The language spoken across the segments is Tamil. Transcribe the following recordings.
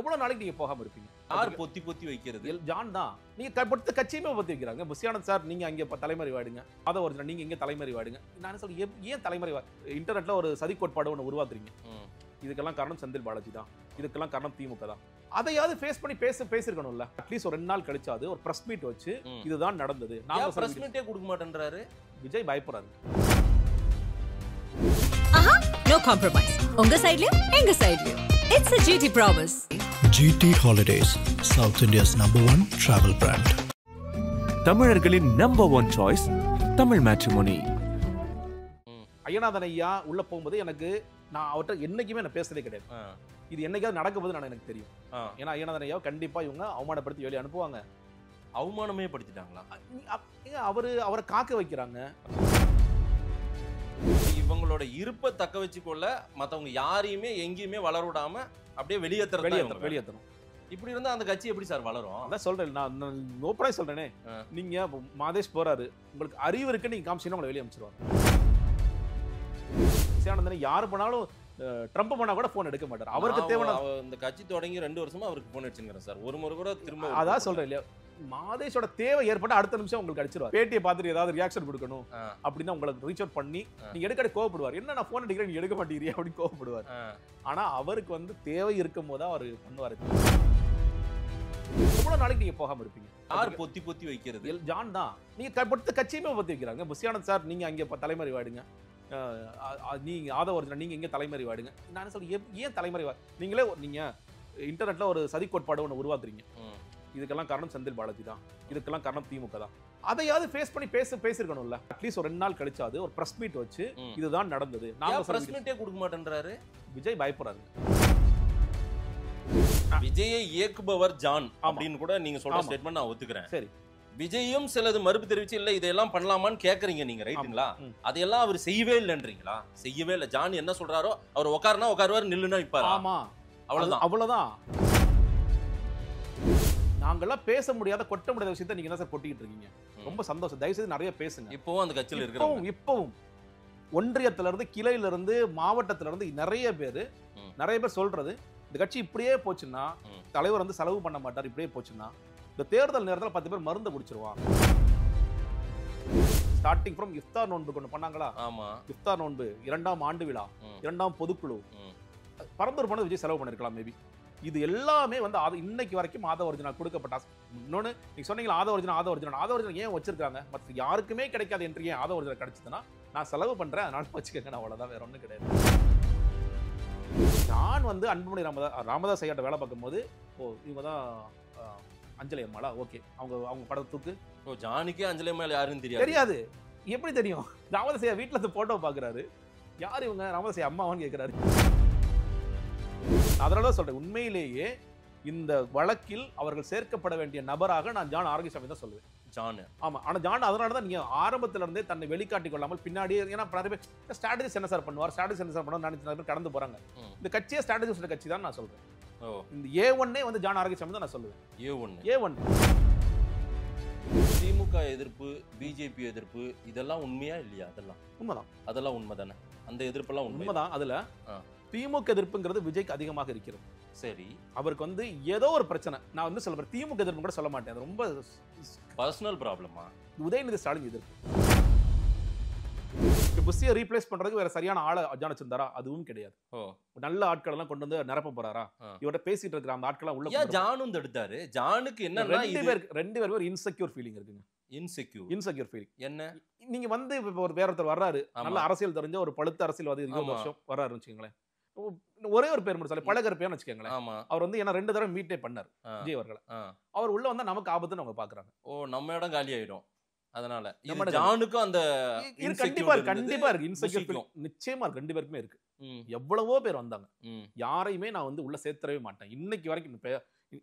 எவ்வளவு நாளைக்கு நீங்க போகாம இருப்பீங்க? யார் பொத்தி பொத்தி வைக்கிறது? ஜான் தான். நீங்க பொறுத்த கட்சியுமே பொத்தி வைக்கிறாங்க. புஷியானந்த் சார் நீங்க அங்க தலைமறை வாடுங்க, அத ஒரு நீங்க இங்க தலைமறை வாடுங்க. நான் சொல்ல ஏன் தலைமறை இன்டர்நெட்ல ஒரு சதி கோட்பாடு ஒன்று உருவாக்குறீங்க. இதுக்கெல்லாம் காரணம் செந்தில் பாலாஜி தான், இதுக்கெல்லாம் காரணம் திமுக தான். அதையாவது ஃபேஸ் பண்ணி பேசிருக்கணும்ல. அட்லீஸ்ட் ஒரு 2 நாள் கழிச்சாது ஒரு பிரஸ் மீட் வச்சு இதுதான் நடந்தது. நான் பிரஸ் மீட்டே கொடுக்க மாட்டேன்றாரு விஜய். பயப்படுறாரு. No compromise. உங்க சைடுலயும் எங்க சைடுலயும். It's a GT promise. GT Holidays, South India's #1 travel brand. தமிழர்களின் #1 சாய்ஸ் தமிழ் மேட்ரிமோனி. ஐயநாதன் ஐயா உள்ள போகும்போது எனக்கு நான் அவர்கிட்ட என்னைக்குமே நான் பேசுறதே கிடையாது. இது என்னைக்காவது நடக்க போது எனக்கு தெரியும். ஏன்னா ஐயநாதன் ஐயாவை கண்டிப்பா இவங்க அவமானப்படுத்தி வெளியே அனுப்புவாங்க. அவமானமே படுத்திட்டாங்களா? அவரை காக்க வைக்கிறாங்க. இவங்களோட இருப்பை தக்க வச்சுக்கொள்ள மத்தவங்க யாரையுமே எங்கேயுமே வளர விடாம அப்படியே வெளியேற்றணும். இப்படி இருந்தா அந்த கட்சி எப்படி சார் வளரும்? அதான் சொல்றேன், நான் ஓப்பனாக சொல்றேனே. நீங்க மாதேஷ் போறாரு, உங்களுக்கு அறிவு இருக்கு, நீங்க காமிச்சீங்கன்னா உங்களை வெளியே அமைச்சிருவாங்க. விஜயானந்தன் யாரு போனாலும் ட்ரம்ப் போனா கூட போன் எடுக்க மாட்டார். அவருக்கு தேவையான இந்த கட்சி தொடங்கி 2 வருஷமா அவருக்கு போன் அடிச்சுங்கிறேன் சார். ஒரு முறை கூட திரும்ப அதான் சொல்றேன் இல்லையா, மாதேஷோட தேவை ஏற்பட்ட அடுத்த நிமிஷம் உங்களுக்கு அடிச்சிருவார். பேட்டியை பார்த்துட்டு ஏதாவது ரியாக்ஷன் கொடுக்கணும் அப்படின்னா உங்களுக்கு ரீச் அவுட் பண்ணி நீங்க எடுக்க கோவப்படுவார். என்ன நான் போன் அடிக்கிறேன் நீ எடுக்க மாட்டேங்கிறியா அப்படின்னு கோவப்படுவார். ஆனா அவருக்கு தேவை இருக்கும் போது அவர் பண்ணுவாரு. எவ்வளவு நாளைக்கு நீங்க போகாம இருப்பீங்க? யார் பொத்தி பொத்தி வைக்கிறது? ஜான் தான். நீங்க பொறுத்த கட்சியுமே பொத்தி வைக்கிறாங்க. புஷியானந்த் சார் நீங்க அங்க தலைமறை வாடுங்க, நீங்க ஆதவ நீங்க இங்க தலைமறை வாடுங்க. நான் சொல்ல ஏன் தலைமறை நீங்களே நீங்க இன்டர்நெட்ல ஒரு சதி கோட்பாடு ஒன்று உருவாக்குறீங்க. இதுக்கெல்லாம் காரணம் செந்தில் பாலாஜி தான், இதுக்கெல்லாம் காரணம் திமுக தான். அதையாவது ஃபேஸ் பண்ணி பேசிருக்கணும்ல. அட்லீஸ்ட் ஒரு 2 நாள் கழிச்சாது ஒரு பிரஸ் மீட் வச்சு இதுதான் நடந்தது. நான் பிரஸ் மீட்டே கொடுக்க மாட்டேன்றாரு. விஜய் பயப்படுறாரு. விஜயை இயக்குபவர் ஜான் அப்படின்னு கூட நீங்க சொல்ற ஸ்டேட்மெண்ட் நான் ஒத்துக்கிறேன். சரி, விஜயும் சிலது மறுப்பு தெரிவிச்சு இல்ல இதெல்லாம் பண்ணலாமான்னு கேக்குறீங்க நீங்க, ரைட்டுங்களா? அதையெல்லாம் அவர் செய்யவே இல்லைன்றீங்களா? செய்யவே இல்லை. ஜான் என்ன சொல்றாரோ அவர் உட்காருனா உட்காருவாரு, நில்லுனா நிப்பாரு. ஆமா, அவ்வளவுதான். நாங்கெல்லாம் பேச முடியாத கொட்ட முடியாத விஷயத்தை நீங்க என்ன சார் கொட்டிக்கிட்டு இருக்கீங்க? ரொம்ப சந்தோஷம். தயவு செய்து நிறைய பேசுங்க. இப்பவும் அந்த கட்சியில இருக்கிறவங்க இப்பவும் ஒன்றியத்துல இருந்து கிளையில இருந்து மாவட்டத்துல இருந்து நிறைய பேர் சொல்றது இந்த கட்சி இப்படியே போச்சுன்னா தலைவர் செலவு பண்ண மாட்டார். இப்படியே போச்சுன்னா இந்த தேர்தல் நேரத்தில் 10 பேர் மருந்து குடிச்சிருவான். ஸ்டார்டிங் ஃப்ரம் இஃப்தார் நோன்பு கொண்டு பண்ணாங்களா? ஆமா, இஃப்தார் நோன்பு 2ஆம் ஆண்டு விழா, 2ஆம் பொதுக்குழு, பரந்தூர் போனது விஜய் செலவு பண்ணிருக்கலாம் மேபி. இது எல்லாமே இன்னைக்கு வரைக்கும் ஆதவர்ஜுனா கொடுக்கப்பட்ட. இன்னொன்னு நீங்க சொன்னீங்களா ஆதவர்ஜுனா ஏன் வச்சிருக்காங்க? மற்ற யாருக்குமே கிடைக்காத என்ட்ரி ஏன் ஆதவர்ஜுனா கிடைச்சதுன்னா நான் செலவு பண்றேன் அதனால வச்சுக்கங்க, அவ்வளவுதான், வேற ஒன்றும் கிடையாது. நான் அன்புமணி ராமதாஸ் ஐயாட்ட வேலை பார்க்கும்போது இவங்க தான் அஞ்சலி அம்மாளா, ஓகே, அவங்க படத்துக்கு ஜானுக்கே அஞ்சலி அம்மாள் யாருன்னு தெரியாது. எப்படி தெரியும்? ராமதாஸ் ஐயா வீட்டுல இருந்து போட்டோ பாக்குறாரு, யார் இவங்க ராமதாஸ் ஐயா அம்மாவான்னு கேட்கிறாரு. அதனால சொல்றேன், உண்மையிலேயே இந்த வழக்கில் அவர்கள் சேர்க்கப்பட வேண்டிய நபராக நான் ஜான் ஆரோக்கியசாமி தான் சொல்லுவேன். ஜான், ஆமா, ஆனா ஜான் அதனாலதான் நீங்க ஆரம்பத்துல இருந்தே தன்னை வெளிக்காட்டிக் கொள்ளாமல் பின்னாடியே, ஏன்னா ஸ்ட்ராட்டஜிஸ் என்ன சார் பண்ணுவார், ஸ்ட்ராட்டஜிஸ் என்ன சார் பண்ணுவார் நினைச்சு கடந்து போறாங்க. இந்த கட்சியே ஸ்ட்ராட்டஜிஸ்ட் கட்சி தான் நான் சொல்றேன். இந்த A1 ஜான் ஆரோக்கியசாமி தான் நான் சொல்லுவேன். A1 திமுக எதிர்ப்பு, பிஜேபி எதிர்ப்பு இதெல்லாம் உண்மையா இல்லையா? அதெல்லாம் உண்மைதானே? அந்த எதிர்ப்பெல்லாம் உண்மைதான். அதுல திமுக எதிர்ப்புங்கிறது விஜய்க்கு அதிகமாக இருக்கிறது. சரி, அவருக்கு ஏதோ ஒரு பிரச்சனை. நான் சொல்றேன் திமுக எதிர்ப்பு கூட சொல்ல மாட்டேன், அது ரொம்ப பர்சனல் ப்ராப்ளமா? உதயநிதி ஸ்டாலின் எதிர்ப்பு. புஷியை ரீப்ளேஸ் பண்றதுக்கு வேற சரியான ஆளை அஜான வச்சிருந்தாரா? அதுவும் கிடையாது. நல்ல ஆட்கள் எல்லாம் கொண்டு நிரப்ப போறாரா? இவர்கிட்ட பேசிட்டு இருக்கிற அந்த ஆட்கள் உள்ள ஜானும் எடுத்தாரு. ஜானுக்கு என்ன, 2 பேர் இன்செக்யூர் ஃபீலிங் இருக்குங்க. இன்செக்யூர் ஃபீலிங் என்ன? நீங்க ஒரு வேற ஒருத்தர் வர்றாரு, நல்ல அரசியல் தெரிஞ்ச ஒரு பழுத்த அரசியல்வாதி 20 வருஷம் வர்றாருன்னு வச்சுக்கோங்களேன். ஒரே ஒரு பேர் மட்டும் பழகர் பேர்னு வச்சுக்கோங்களேன். அவர் ஏன்னா 2 தடவை மீட்டே பண்ணார் விஜய் அவர்களை. அவர் உள்ள வந்தா நமக்கு ஆபத்துன்னு அவங்க பாக்குறாங்க. நம்ம இடம் காலி ஆயிடும். அதனால ஜானுக்கும் அந்த கண்டிப்பா இருக்கு இன்செக்யூர் நிச்சயமா இருக்கு. 2 பேருக்குமே இருக்கு. எவ்வளவோ பேர் வந்தாங்க, யாரையுமே நான் உள்ள சேர்த்தரவே மாட்டேன் இன்னைக்கு வரைக்கும்.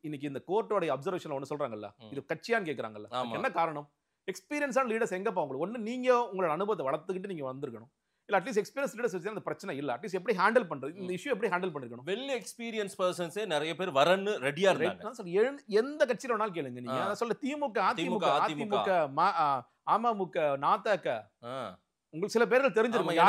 இன்னைக்கு இந்த கோர்ட்டோட அப்சர்வேஷன்ல ஒண்ணு சொல்றாங்கல்ல, இது கட்சியான்னு கேக்குறாங்கல்ல, என்ன காரணம்? எக்ஸ்பீரியன்ஸான லீடர்ஸ் எங்கப்பா உங்களுக்கு? ஒண்ணு நீங்க உங்களோட அனுபவத்தை வளர்த்துக்கிட்டு நீங்க வந்திருக்கணும். இல்ல அட்லீஸ்ட் எக்ஸ்பீரியன்ஸ் லீடர்ஸ் வச்சு அந்த பிரச்சனை இல்ல, அட்லீஸ்ட் எப்படி ஹேண்டில் பண்றது, இந்த இஷ்யூ எப்படி ஹேண்டில் பண்ணிருக்கணும். வெல் எக்ஸ்பீரியன்ஸ் பர்சன்ஸே நிறைய பேர் வரன்னு ரெடியா இருக்காங்க. நான் சொல்ல எந்த கட்சியில வேணாலும் கேளுங்க நீங்க. நான் சொல்ல திமுக, அதிமுக, அமமுக, நாதக, உங்களுக்கு சில பேர்கள் தெரிஞ்சிருக்கும்.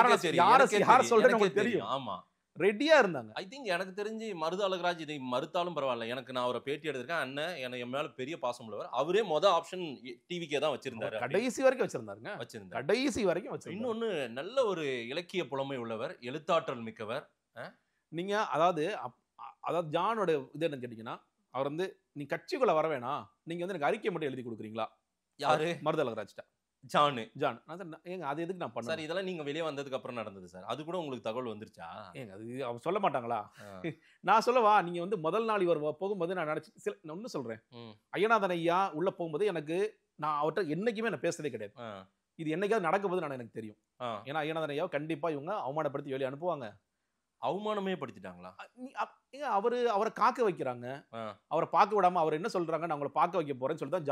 யார சொல்றேன்னு உங்களுக்கு தெரியும். ஆமா, ரெடியா இருந்தாங்க. ஐ திங்க் எனக்கு தெரிஞ்சு மருது அழகராஜ் இதை மறுத்தாலும் பரவாயில்ல. நான் அவரை பேட்டி எடுத்திருக்கேன். அண்ணன் என் மேல பெரிய பாசம் உள்ளவர். அவரே ஆப்ஷன் டிவிக்கே தான் வச்சிருந்தாரு. கடைசி வரைக்கும் வச்சிருந்தாருங்க. கடைசி வரைக்கும் வச்சிருந்தாரு. இன்னொன்னு நல்ல ஒரு இலக்கிய புலமை உள்ளவர், எழுத்தாற்றல் மிக்கவர். நீங்க அதாவது ஜானோட இது என்ன கேட்டீங்கன்னா, அவர் வந்து நீ கட்சிக்குள்ள வர வேணாம், நீங்க வந்து எனக்கு அறிக்கை மட்டும் எழுதி கொடுக்குறீங்களா? யாரு? மருது அழகராஜ்ட்ட. ஜான் ஏங்க அது எதுக்கு நான் பண்ணேன் சார்? இதெல்லாம் நீங்க வெளியே வந்ததுக்கு அப்புறம் நடந்தது சார். அது கூட உங்களுக்கு தகவல் வந்துருச்சா? ஏங்க அது அவங்க சொல்ல மாட்டாங்களா? நான் சொல்லவா, நீங்க வந்து முதல் நாள் இவர் போகும்போது நான் நினைச்சு நான் ஒண்ணு சொல்றேன். ஐயநாதன் ஐயா உள்ள போகும்போது நான் அவர்கிட்ட என்னைக்குமே நான் பேசுறதே கிடையாது. இது என்னைக்காவது நடக்கும் போது எனக்கு தெரியும். ஏன்னா ஐயநாதன் ஐயாவை கண்டிப்பா இவங்க அவமானப்படுத்தி வெளியே அனுப்புவாங்க. அவமானமே படுத்திட்டாங்களா? அவரை காக்க வைக்கிறாங்க. அவரை பார்க்க விடாம அவர் என்ன சொல்றாங்க, நான் உங்களை பார்க்க வைக்க போறேன்னு சொல்லிட்டு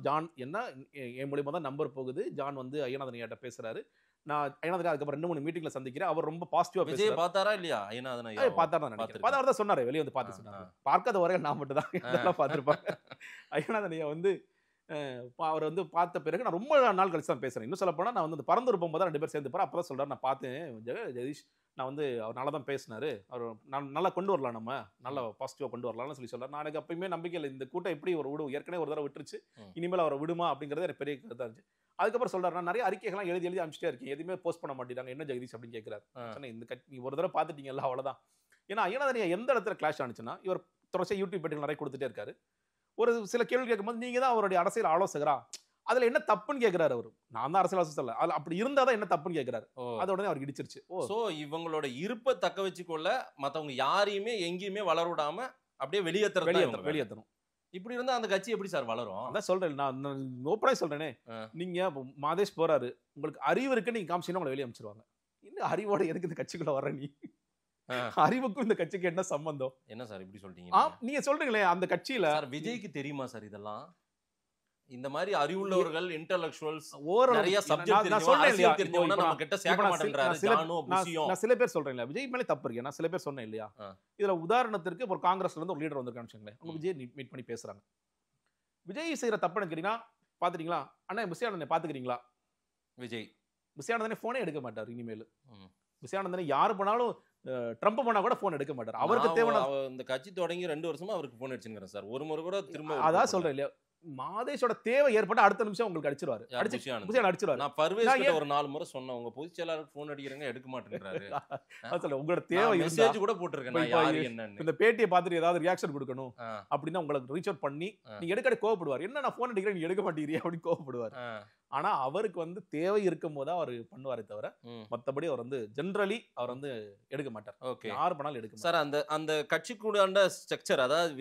ஜான் என்ன என் மூலியமா தான் நம்பர் போகுது. ஜான் வந்து ஐயநாதன் ஐயாட்ட பேசுறாரு. நான் ஐயநாதன் அதுக்கப்புறம் 2-3 மீட்டிங்ல சந்திக்கிறேன். அவர் ரொம்ப பாசிட்டிவா பேசுறாரு. பார்த்தாரா இல்லையா ஐயநாதன் ஐயா? பார்த்தாரு தான் நினைக்கிறேன். அவர் தான் சொன்னாரு, வெளியே வந்து பார்த்து சொன்னாரு. பார்க்காத வரைக்கும் நான் மட்டும் தான் இதெல்லாம் பார்த்திருப்பாங்க. ஐயநாதன் ஐயா வந்து அவர் வந்து பார்த்த பிறகு நான் ரொம்ப நாள் கழிச்சு தான் பேசுறேன். இன்னும் சொல்ல போனா நான் வந்து பறந்து போகும்போது 2 பேர் சேர்ந்து போறேன். அப்பதான் சொல்றாரு, நான் பார்த்தேன் ஜெகதீஷ், நான் வந்து அவர் நல்லா தான் பேசினாரு, அவர் நல்லா கொண்டு வரலாம், நம்ம நல்லா பாசிட்டிவா கொண்டு வரலாம்னு சொல்றாரு. நான் எனக்கு எப்பயுமே நம்பிக்கை இல்லை, இந்த கூட்டம் எப்படி ஒரு விடும், ஏற்கனவே ஒரு தடவை விட்டுருச்சு, இனிமேல் அவரை விடுமா அப்படிங்கிறது எனக்கு பெரிய கருத்தா இருந்துச்சு. அதுக்கப்புறம் சொல்றாரு, நான் நிறைய அறிக்கைகள்லாம் எழுதி அனுப்பிச்சிட்டே இருக்கேன், எதுவுமே போஸ்ட் பண்ண மாட்டேங்கிறாங்க, என்ன ஜெகதீஷ் அப்படின்னு கேட்கிறாரு. இந்த நீ ஒரு தடவை பார்த்துட்டீங்கல்ல, அவ்வளவுதான். ஏன்னா ஐயநாதன் எந்த இடத்துல கிளாஷ் ஆனிச்சுன்னா, இவர் தொடர்ச்சியா யூடியூப் பேட்டிகள் நிறைய கொடுத்துட்டே இருக்காரு. ஒரு சில கேள்வி கேட்கும்போது நீங்க தான் அவருடைய அரசியல் ஆலோசகரா, அதுல என்ன தப்புன்னு கேட்கிறாரு அவரு. நான் தான் அரசியல் ஆலோசகர், அது அப்படி இருந்தாதான் என்ன தப்புன்னு கேட்கிறாரு. அதோட உடனே அவருக்கு இடிச்சிருச்சு. சோ இவங்களோட இருப்பை தக்க வச்சுக்கொள்ள மத்தவங்க யாரையுமே எங்கேயுமே வளர விடாம அப்படியே வெளியேற்றணும். இப்படி இருந்தா அந்த கட்சி எப்படி சார் வளரும்? அதான் சொல்றேன், நான் ஓப்பனா சொல்றேனே, நீங்க மாதேஷ் போறாரு, உங்களுக்கு அறிவு இருக்குன்னு நீங்க காமிச்சீங்கன்னா உங்களை வெளியே அமைச்சிருவாங்க. இன்னும் அறிவோட எதுக்கு இந்த கட்சிக்குள்ள வர்ற நீ? அறிவுக்கும் இந்த கட்சிக்கு என்ன சம்பந்தம்? என்ன சார் இப்படி சொல்றீங்க? நீங்க சொல்றீங்களே அந்த கட்சியில விஜய்க்கு தெரியுமா சார் இதெல்லாம்? இந்த மாதிரி அறிவுள்ளவர்கள், இன்டெலெக்சுவல்ஸ், நிறைய சப்ஜெக்ட் தெரிஞ்சவங்க நம்ம கிட்ட சேர்க்க மாட்டேன்றாரு ஜானோ புசியும். நான் சில பேர் சொல்றேன், விஜய் மேலே தப்பு இருக்கு. நான் சில பேர் சொன்னேன் இல்லையா, இதுல உதாரணத்திற்கு ஒரு காங்கிரஸ்ல இருந்து ஒரு லீடர் வந்திருக்கான்னு வச்சுக்கோங்களேன், அவங்க விஜய் மீட் பண்ணி பேசுறாங்க. விஜய் செய்யற தப்பு கேட்டீங்கன்னா, பாத்துட்டீங்களா அண்ணா புசியானந்தனை பாத்துக்கிறீங்களா? விஜய் புசியானந்தனை போனே எடுக்க மாட்டார் இனிமேல். புசியானந்தனை யாரு போனாலும், ட்ரம்ப் போனா கூட போன் எடுக்க மாட்டார். அவருக்கு தேவையான இந்த கட்சி தொடங்கி 2 வருஷமா அவருக்கு போன் அடிச்சுங்கிறேன் சார். ஒரு முறை கூட திரும்ப அதான் சொல்றேன் இல்லையா, மாதேஷோட தேவை ஏற்பட்ட அடுத்த நிமிஷம் உங்களுக்கு அடிச்சிருவாரு. நான் பர்வேஸ் கிட்ட ஒரு 4 முறை சொன்னேன், உங்க பொதுச் செயலாளருக்கு போன் அடிக்கிறீங்க, எடுக்க மாட்டேங்கிறாரு. உங்களோட தேவை மெசேஜ் கூட போட்டுருக்கேன். இந்த பேட்டியை பார்த்துட்டு ஏதாவது ரியாக்ஷன் கொடுக்கணும் அப்படின்னா உங்களுக்கு ரீச் அவுட் பண்ணி நீங்க எடுக்க கோவப்படுவார். என்ன நான் போன் அடிக்கிறேன், நீங்க எடுக்க மாட்டேங்கிறீங்க அப்படின்னு கோவப்படுவார். ஆனா அவருக்கு வந்து தேவை இருக்கும் போது அவர் பண்ணுவாரே தவிர, மத்தபடி அவர் வந்து ஜெனரலி அவர் வந்து எடுக்க மாட்டார். ஓகே, யார் பண்ணாலும் எடுக்க சார். அந்த கட்சிக்குள்ள ஸ்ட்ரக்சர், அதாவது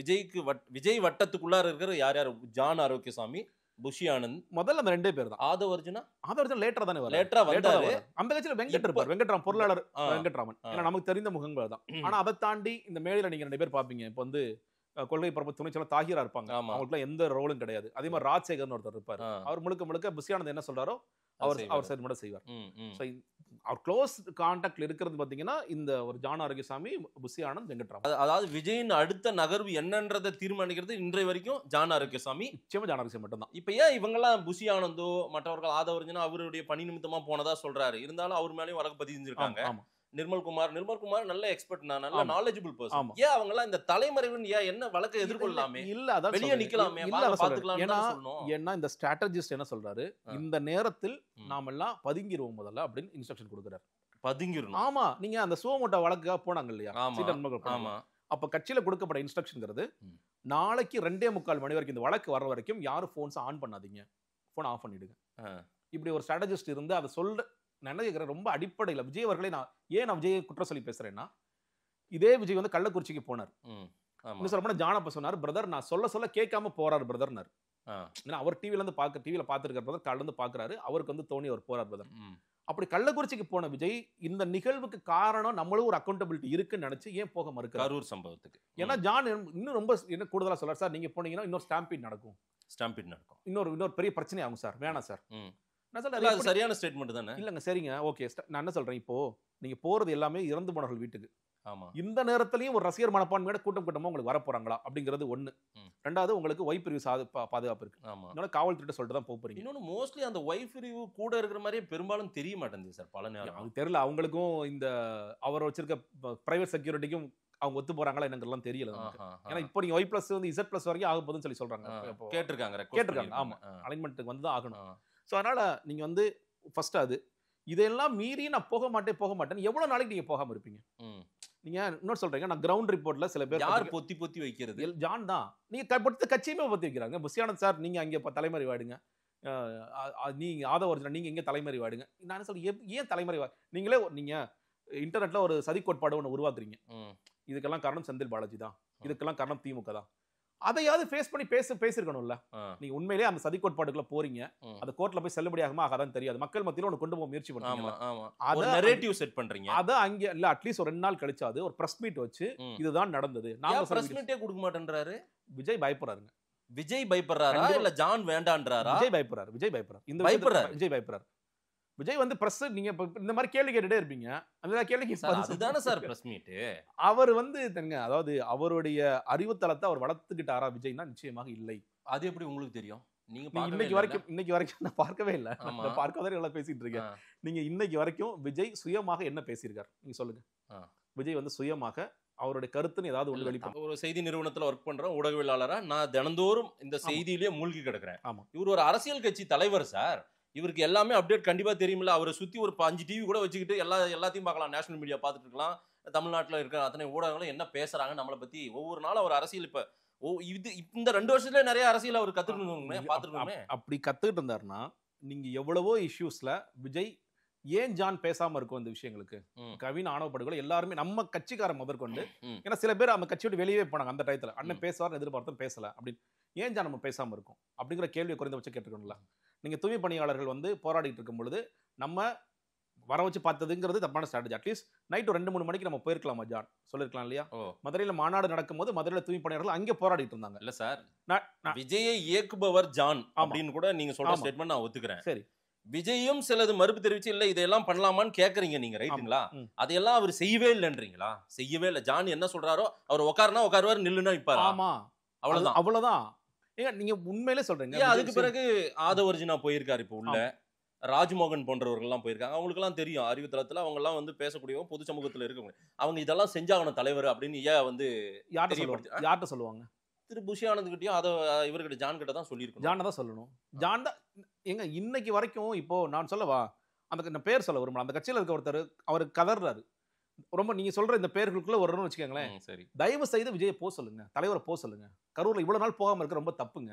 விஜய் வட்டத்துக்குள்ளார இருக்கிற யார் யார்? ஜான் ஆரோக்கியசாமி, புஷி ஆனந்த், முதல்ல அந்த 2 பேர் தான். ஆதவர்ஜுனா லேட்டரா தானே வந்தாரு. லேட்டரா வந்தாரு. அந்த கட்சியில வெங்கட் இருப்பார், வெங்கட்ராமன், பொருளாளர் வெங்கட்ராமன். ஏன்னா நமக்கு தெரிந்த முகங்கள் தான். ஆனா அதை தாண்டி இந்த மேடையில நீங்க 2 பேர் பாப்பீங்க. இப்போ வந்து கொள்கை பரப்பு துணைச்செயலர் தாகிரா இருப்பாங்க, அவங்களுக்கு எந்த ரோலும் கிடையாது. அதே மாதிரி ராஜசேகர்னு ஒருத்தர் இருப்பாரு, அவர் முழுக்க புஷியானந்த் என்ன சொல்றாரோ அவர் சரி மட்டும் செய்வார். அவர் க்ளோஸ் கான்டாக்ட்ல இருக்கிறது பாத்தீங்கன்னா இந்த ஒரு ஜான் ஆரோக்கியசாமி, புஷி ஆனந்த், வெங்கட்ராமன். அதாவது விஜயின் அடுத்த நகர்வு என்னன்றதை தீர்மானிக்கிறது இன்றைய வரைக்கும் ஜான் ஆரோக்கியசாமி, நிச்சயமா ஜான் ஆரோக்கியசாமி மட்டும் தான். இப்ப ஏன் இவங்கெல்லாம் புஷி ஆனந்தோ மற்றவர்கள் ஆதவர்ஜுனா அவருடைய பணி நிமித்தமா போனதா சொல்றாரு. இருந்தாலும் அவர் மேலேயும் வழக்கு பதிவு செஞ்சிருக்காங்க. நிர்மல்குமார் நல்ல எக்ஸ்பர்ட், நல்ல நாலேஜபிள் பர்சன். ஏன் அவங்க எல்லாம் இந்த தலைமறைவின் என்ன வழக்கை எதிர்கொள்ளலாமே, இல்ல அதான் வெளியே நிக்கலாமே, பாத்துக்கலாம். ஏன்னா இந்த ஸ்ட்ராட்டஜிஸ்ட் என்ன சொல்றாரு, இந்த நேரத்தில் நாம எல்லாம் பதுங்கிடுவோம் முதல்ல அப்படின்னு இன்ஸ்ட்ரக்ஷன் கொடுக்குறாரு. பதுங்கிடணும். ஆமா, நீங்க அந்த சுவமோட்டோ வழக்குக்காக போனாங்க இல்லையா, அப்ப கட்சியில கொடுக்கப்பட்ட இன்ஸ்ட்ரக்ஷன்ங்கிறது, நாளைக்கு 2:45 மணி வரைக்கும் இந்த வழக்கு வர்ற வரைக்கும் யாரும் போன்ஸ் ஆன் பண்ணாதீங்க, போன் ஆஃப் பண்ணிடுங்க. இப்படி ஒரு ஸ்ட்ராட்டஜிஸ்ட் இருந்து அதை சொல்ற நான் கேட்கிறேன். ரொம்ப அடிப்படையில் விஜய் அவர்களை நான் விஜய் குற்றம் சொல்லி பேசுறேன்னா, இதே விஜய் வந்து கள்ளக்குறிச்சிக்கு போனார். இன்னும் சொல்ல போனா ஜானப்ப சொன்னார், பிரதர் நான் சொல்ல கேட்காம போறாரு பிரதர்னார். ஏன்னா அவர் டிவில பாத்துருக்காரு பிரதர், காலைல இருந்து பாக்குறாரு, அவருக்கு வந்து தோணி அவர் போறார் பிரதர். அப்படி கள்ளக்குறிச்சிக்கு போன விஜய் இந்த நிகழ்வுக்கு காரணம் நம்மளும் ஒரு அக்கௌண்டபிலிட்டி இருக்குன்னு நினைச்சு ஏன் போக மறுக்கிறார் கரூர் சம்பவத்துக்கு? ஏன்னா ஜான் இன்னும் ரொம்ப என்ன கூடுதலா சொல்றாரு, சார் நீங்க போனீங்கன்னா இன்னொரு ஸ்டாம்பீட் நடக்கும், இன்னொரு பெரிய பிரச்சனை ஆகும் சார், வேணாம் சார். சரியான ஸ்டேட்மெண்ட் தானே? இல்லங்க, சரிங்க, ஓகே. நான் என்ன சொல்றேன், இப்போ நீங்க போறது எல்லாமே இறந்து போனவர்கள் வீட்டுக்கு. இந்த நேரத்திலையும் ஒரு ரசிகர் மனப்பான்மையோட கூட்டமா உங்களுக்கு வர போறாங்களா அப்படிங்கிறது ஒண்ணு. ரெண்டாவது உங்களுக்கு ஒய் பிரிவு பாதுகாப்பு இருக்கு. இன்னொன்னு காவல்துறை சொல்லிட்டு தான் போறீங்க. இன்னொன்னு மோஸ்ட்லி அந்த ஒய் பிரிவு கூட இருக்கிற மாதிரியே பெரும்பாலும் தெரிய மாட்டேங்குது சார் பல நேரம். அது தெரியல, அவங்களுக்கும் இந்த அவர் வச்சிருக்க பிரைவேட் செக்யூரிட்டிக்கும் அவங்க ஒத்து போறாங்களா என்னங்கெல்லாம் தெரியல. ஏன்னா இப்போ நீங்க ஒய் பிளஸ் வந்து இசட் பிளஸ் வரைக்கும் ஆக போகுதுன்னு சொல்லி சொல்றாங்க. கேட்டிருக்காங்க. ஆமா, அலைன்மெண்ட்டுக்கு வந்து தான் ஆகணும். ஸோ அதனால நீங்க வந்து ஃபர்ஸ்ட் அது இதெல்லாம் மீறி நான் போக மாட்டேன் எவ்வளவு நாளைக்கு நீங்க போகாம இருப்பீங்க? நீங்க இன்னொரு சொல்றீங்க, நான் கிரவுண்ட் ரிப்போர்ட்ல சில பேர் யார் பொத்தி வைக்கிறது ஜான் தான். நீங்க பொறுத்த கட்சியுமே பொத்தி வைக்கிறாங்க. புஷியானந்த் சார் நீங்க அங்கே தலைமறை வாடுங்க, நீங்க ஆதவ அர்ஜுனா நீங்க எங்க தலைமறை வாடுங்க. நான் சொல்ல ஏன் தலைமறை நீங்களே நீங்க இன்டர்நெட்ல ஒரு சதி கோட்பாடு ஒன்று உருவாக்குறீங்க. இதுக்கெல்லாம் காரணம் செந்தில் பாலாஜி தான், இதுக்கெல்லாம் காரணம் திமுக தான். அதையாவது ஃபேஸ் பண்ணி பேசிருக்கணும்ல. நீங்க உண்மையிலேயே அந்த சதி கோட்பாடுக்குள்ள போறீங்க, அந்த கோர்ட்ல போய் செல்லுபடியாகுமா ஆகாதான் தெரியாது. மக்கள் மத்தியில ஒன்று கொண்டு போக முயற்சி பண்றீங்க, அதை அங்கே இல்ல அட்லீஸ்ட் ஒரு 2 நாள் கழிச்சாது ஒரு பிரஸ் மீட் வச்சு இதுதான் நடந்தது. நான் பிரஸ் மீட்டே கொடுக்க மாட்டேன்றாரு. விஜய் பயப்படுறாருங்க. விஜய் பயப்படுறாரா இல்ல ஜான் வேண்டான்றாரா? விஜய் பயப்படுறாரு. இந்த விஜய் பயப்படுறாரு. விஜய் வந்து பிரஸ் நீங்க இந்த மாதிரி கேள்வி கேட்டுட்டே இருப்பீங்க, அந்த கேள்விக்கு அதுதானே சார் பிரஸ் மீட். அவர் வந்து அதாவது அவருடைய அறிவுத்தளத்தை அவர் வளர்த்துக்கிட்டாரா விஜய்னா நிச்சயமாக இல்லை. அது எப்படி உங்களுக்கு தெரியும்? நீங்க இன்னைக்கு வரைக்கும் நான் பார்க்கவே இல்லை, பார்க்கவே நல்லா பேசிட்டு இருக்கேன். நீங்க இன்னைக்கு வரைக்கும் விஜய் சுயமாக என்ன பேசியிருக்காரு நீங்க சொல்லுங்க. விஜய் வந்து சுயமாக அவருடைய கருத்துன்னு ஏதாவது ஒன்று வெளிப்பாடு. ஒரு செய்தி நிறுவனத்துல ஒர்க் பண்ற ஊடகவியலாளரா நான் தினந்தோறும் இந்த செய்தியிலேயே மூழ்கி கிடக்குறேன். ஆமா, இவர் ஒரு அரசியல் கட்சி தலைவர் சார். இவருக்கு எல்லாமே அப்டேட் கண்டிப்பா தெரியுமில்ல. அவரை சுத்தி ஒரு 5 டிவி கூட வச்சுக்கிட்டு எல்லாத்தையும் பார்க்கலாம். நேஷனல் மீடியா பார்த்துட்டு இருக்கலாம். தமிழ்நாட்டில் இருக்கிற அத்தனை ஊடகங்களும் என்ன பேசுறாங்க நம்மளை பத்தி ஒவ்வொரு நாளும் அவர் அரசியல் இப்ப இந்த 2 வருஷத்துல நிறைய அரசியல் அவர் கத்துக்கணுமே, பார்த்துருக்கணுமே. அப்படி கத்துக்கிட்டு இருந்தாருன்னா நீங்க எவ்வளவோ இஷ்யூஸ்ல விஜய் ஏன் ஜான் பேசாம இருக்கும் இந்த விஷயங்களுக்கு? கவின் ஆணவ படுகொலை எல்லாருமே நம்ம கட்சிக்கார முதற்கொண்டு, ஏன்னா சில பேர் அந்த கட்சியோட வெளியே போனாங்க அந்த டயத்துல, அண்ணன் பேசுவார்னு எதிர்பார்த்தும் பேசல அப்படின்னு. ஏன் ஜான் நம்ம பேசாம இருக்கும் அப்படிங்கிற கேள்வியை குறைந்தபட்சம் கேட்டுக்கணும்ல. நீங்க தூய்மை பணியாளர்கள் வந்து போராடிட்டு இருக்கும் பொழுது நம்ம வர வச்சு பார்த்ததுங்கிறது தப்பான ஸ்ட்ராட்டஜி. அட்லீஸ்ட் நைட் 2-3 மணிக்கு நம்ம போயிருக்கலாமா ஜான், சொல்லிருக்கலாம் இல்லையா? மதுரையில மாநாடு நடக்கும் போது மதுரையில தூய்மை பணியாளர்கள் அங்கே போராடிட்டு இருந்தாங்க. இல்ல சார், விஜயை இயக்குபவர் ஜான் அப்படின்னு கூட நீங்க சொல்ற ஸ்டேட்மெண்ட் நான் ஒத்துக்கிறேன். சரி, விஜயும் சிலது மறுப்பு தெரிவிச்சு இல்ல இதெல்லாம் பண்ணலாமான்னு கேக்குறீங்க நீங்க, ரைட்டுங்களா? அதையெல்லாம் அவர் செய்யவே இல்லைன்றீங்களா? செய்யவே இல்லை. ஜான் என்ன சொல்றாரோ அவர் உட்காருனா உட்காருவாரு, நில்லுனா நிப்பாரு. ஆமா, அவ்வளவுதான். ஏங்க நீங்க உண்மையிலே சொல்றீங்க. அதுக்கு பிறகு ஆதவ அர்ஜுனா போயிருக்காரு, இப்ப உள்ள ராஜ்மோகன் போன்றவர்கள் எல்லாம் போயிருக்காங்க. அவங்களுக்கு எல்லாம் தெரியும் அறிவுத்தளத்துல அவங்க எல்லாம் வந்து பேசக்கூடியவங்க, பொது சமூகத்துல இருக்கவங்க. அவங்க இதெல்லாம் செஞ்சாகணும் தலைவர் அப்படின்னு ஏன் வந்து யார்கிட்ட சொல்லுவாங்க? திரு புஷி ஆனந்த் கிட்டயும் அதை இவர்கிட்ட ஜான் கிட்ட தான் சொல்லியிருக்கணும். ஜான் தான் சொல்லணும். ஜான் தான் எங்க இன்னைக்கு வரைக்கும். இப்போ நான் சொல்லவா, அந்த பேர் சொல்ல வருமா, அந்த கட்சியில இருக்க ஒருத்தர் அவர் கதறாரு ரொம்ப. நீங்க சொல்ற இந்த பேர்களுக்குள்ள ஒரு வச்சுக்கோங்களேன். சரி, தயவு செய்து விஜயை போ சொல்லுங்க, தலைவரை போ சொல்லுங்க. கரூர்ல இவ்வளவு நாள் போகாம இருக்க ரொம்ப தப்புங்க.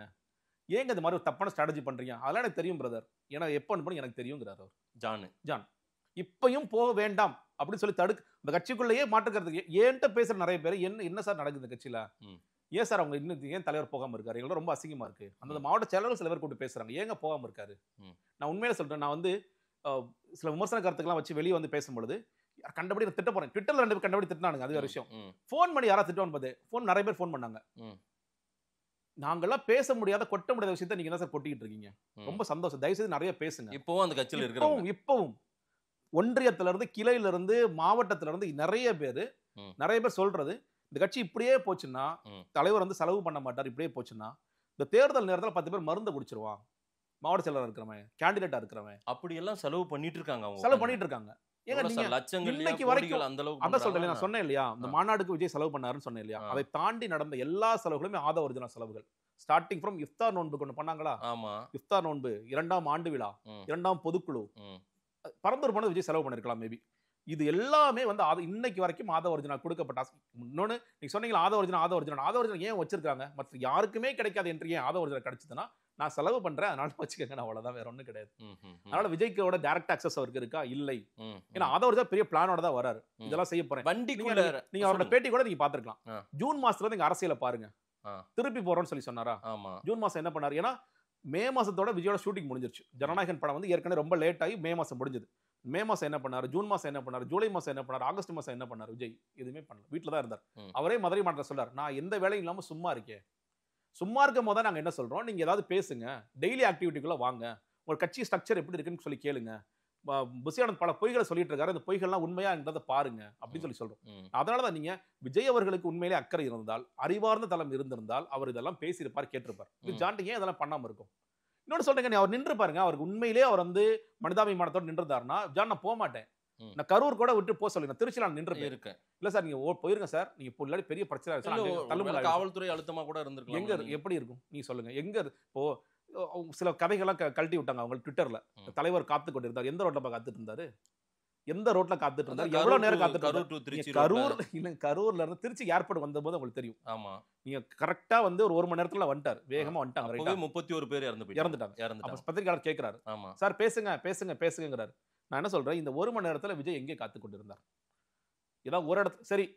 ஏங்க இந்த மாதிரி ஒரு தப்பான ஸ்ட்ராட்டஜி பண்றீங்க? அதெல்லாம் எனக்கு தெரியும் பிரதர், ஏன்னா எப்ப அனுப்பணும் எனக்கு தெரியுங்கிறார் அவர். ஜான் இப்பயும் போக வேண்டாம் அப்படின்னு சொல்லி இந்த கட்சிக்குள்ளேயே மாற்றுக்கிறதுக்கு ஏன்ட்ட பேசுற நிறைய பேர் என்ன சார் நடக்குது இந்த கட்சியில? ஏன் சார் அவங்க இன்னும் ஏன் தலைவர் போகாம இருக்காரு? எங்களுக்கு ரொம்ப அசிங்கமா இருக்கு. அந்த மாவட்ட செயலாளர்கள் சில பேர் கூப்பிட்டு பேசுறாங்க, ஏங்க போகாம இருக்காரு? நான் உண்மையில சொல்றேன், நான் வந்து சில விமர்சன கருத்துக்கெல்லாம் வச்சு வெளியே வந்து பேசும்பொழுது கண்டபடி திட்ட போறேன். ட்விட்டர்ல 2 பேர் கண்டபடி திட்டினானுங்க, அது ஒரு விஷயம். போன் பண்ணி யாராவது திட்டுவான்னு பார்த்து நிறைய பேர் போன் பண்ணாங்க. நாங்கெல்லாம் பேச முடியாத கொட்ட முடியாத விஷயத்தை நீங்க என்ன சார் கொட்டிக்கிட்டு இருக்கீங்க? ரொம்ப சந்தோஷம், தயவுசெய்து நிறைய பேசுங்க. இப்பவும் அந்த கட்சியில இருக்கிறவங்க, இப்பவும் ஒன்றியத்துல இருந்து கிளையில இருந்து மாவட்டத்துல இருந்து நிறைய பேர் சொல்றது, இந்த கட்சி இப்படியே போச்சுன்னா தலைவர் வந்து செலவு பண்ண மாட்டார், இப்படியே போச்சுன்னா இந்த தேர்தல் நேரத்தில் 10 பேர் மருந்து குடிச்சிருவான். மாவட்ட செயலர் இருக்கிறவன், கேண்டிடேட்டா இருக்கிறவன், அப்படி எல்லாம் செலவு பண்ணிட்டு இருக்காங்க. ஏங்க நீங்க இன்னைக்கு வரைக்கும் அதான் சொல்றேன், நான் சொன்னேன் இல்லையா, இந்த மாநாடுக்கு விஜய் செலவு பண்ணாருன்னு சொன்னேன் இல்லையா, அதை தாண்டி நடந்த எல்லா செலவுகளுமே ஆதவ அர்ஜுனா செலவுகள். ஸ்டார்டிங் ஃப்ரம் இஃப்தார் நோன்பு கொண்டு பண்ணாங்களா, இஃப்தார் நோன்பு, 2ஆம் ஆண்டு விழா, 2ஆம் பொதுக்குழு, பரந்தூர் போனது விஜய் செலவு பண்ணிருக்கலாம் மேபி. இது எல்லாமே வந்து இன்னைக்கு வரைக்கும் ஆதவ அர்ஜுனா கொடுக்கப்பட்ட. இன்னொன்னு நீங்க சொன்னீங்களா ஆதவ அர்ஜுனா ஏன் வச்சிருக்காங்க? மற்ற யாருக்குமே கிடைக்காத என்ட்ரி ஏன் ஆதவ அர்ஜுனா கிடைச்சதுன்னா, நான் செலவு பண்றேன் அதனால வச்சுக்கங்க, அவ்வளவுதான், வேற ஒண்ணும் கிடையாது. அதனால விஜய்க்கோட டைரக்ட் ஆக்சஸ் அவருக்கு இருக்கா? இல்லை. ஏன்னா ஆதவ அர்ஜுனா பெரிய பிளானோட தான் வராரு, இதெல்லாம் செய்ய போறேன். நீங்க அவரோட பேட்டி கூட நீங்க பாத்துருக்கலாம். ஜூன் மாசத்துல நீங்க அரசியல பாருங்க, திருப்பி போறோம்னு சொல்லி சொன்னாரா? ஜூன் மாசம் என்ன பண்ணாரு? ஏன்னா மே மாசத்தோட விஜயோட ஷூட்டிங் முடிஞ்சிருச்சு. ஜனநாயகன் படம் வந்து ஏற்கனவே ரொம்ப லேட் ஆகி மே மாசம் முடிஞ்சது. மே மாசம் என்ன பண்ணாரு, ஜூன் மாசம் என்ன பண்ணாரு, ஜூலை மாசம் என்ன பண்ணாரு, ஆகஸ்ட் மாசம் என்ன பண்ணாரு? விஜய் எதுவுமே பண்ணல, வீட்டுல தான் இருந்தார். அவரே மதுரை மாவட்டத்தில் சொல்றாரு, நான் எந்த வேலையும் இல்லாம சும்மா இருக்கேன். சும்மா இருக்கும் போது நாங்க என்ன சொல்றோம், நீங்க ஏதாவது பேசுங்க, டெய்லி ஆக்டிவிட்டிக்குள்ள வாங்க, உங்க கட்சி ஸ்ட்ரக்சர் எப்படி இருக்குன்னு சொல்லி கேளுங்க. புஷியானந்த் பல பொய்களை சொல்லிட்டு இருக்காரு, அந்த பொய்கள்லாம் உண்மையான்றதை பாருங்க அப்படின்னு சொல்லி சொல்றோம். அதனாலதான் நீங்க விஜய் அவர்களுக்கு உண்மையிலே அக்கறை இருந்தால், அறிவார்ந்த தளம் இருந்திருந்தால் அவர் இதெல்லாம் பேசியிருப்பார், கேட்டிருப்பார். ஜான்ட்டு ஏன் இதெல்லாம் பண்ணாம இருக்கும்? இன்னொன்னு சொல்றேங்க, அவர் நின்று பாருங்க, அவருக்கு உண்மையிலேயே அவர் வந்து மனிதாபிமானத்தோடு நின்றுதாருன்னா, ஜான் நான் போக மாட்டேன், நான் கரூர் கூட விட்டு போக சொல்லி நான் திருச்சி நான் நின்று இருக்கேன். இல்ல சார் நீங்க போயிருங்க சார், நீங்க இப்போ இல்லாட்டி பெரிய பிரச்சனை, காவல்துறை அழுத்தமா கூட இருந்திருக்கும். எங்க எப்படி இருக்கும் நீங்க சொல்லுங்க? எங்க இப்போ சில கதைகள்லாம் கழட்டி விட்டாங்க அவங்க ட்விட்டர்ல. தலைவர் காத்து கொண்டிருந்தார், எந்த ரோட்ல காத்துட்டு இருந்தாரு, எந்த ரோட்ல காத்துட்டு இருந்தாரு, எவ்வளவு நேரம் காத்துட்டு இருந்தாரு? கரூர் இல்ல, கரூர்ல இருந்து திருச்சி ஏர்போர்ட் வந்த போது உங்களுக்கு தெரியும். ஆமா, நீங்க கரெக்டா வந்து ஒரு மணி நேரத்துல வந்துட்டார், வேகமா வந்துட்டாங்க. 31 பேர் இறந்துட்டாங்க. பத்திரிகையாளர் கேட்கிறாரு, சார் பேசுங்க பேசுங்க பேசுங்கிறாரு. நான் என்ன சொல்றேன், இந்த ஒரு மணி நேரத்துல விஜய் எங்கே காத்து கொண்டிருந்தார்? ஏதாவது ஒரு இடத்துல சரி,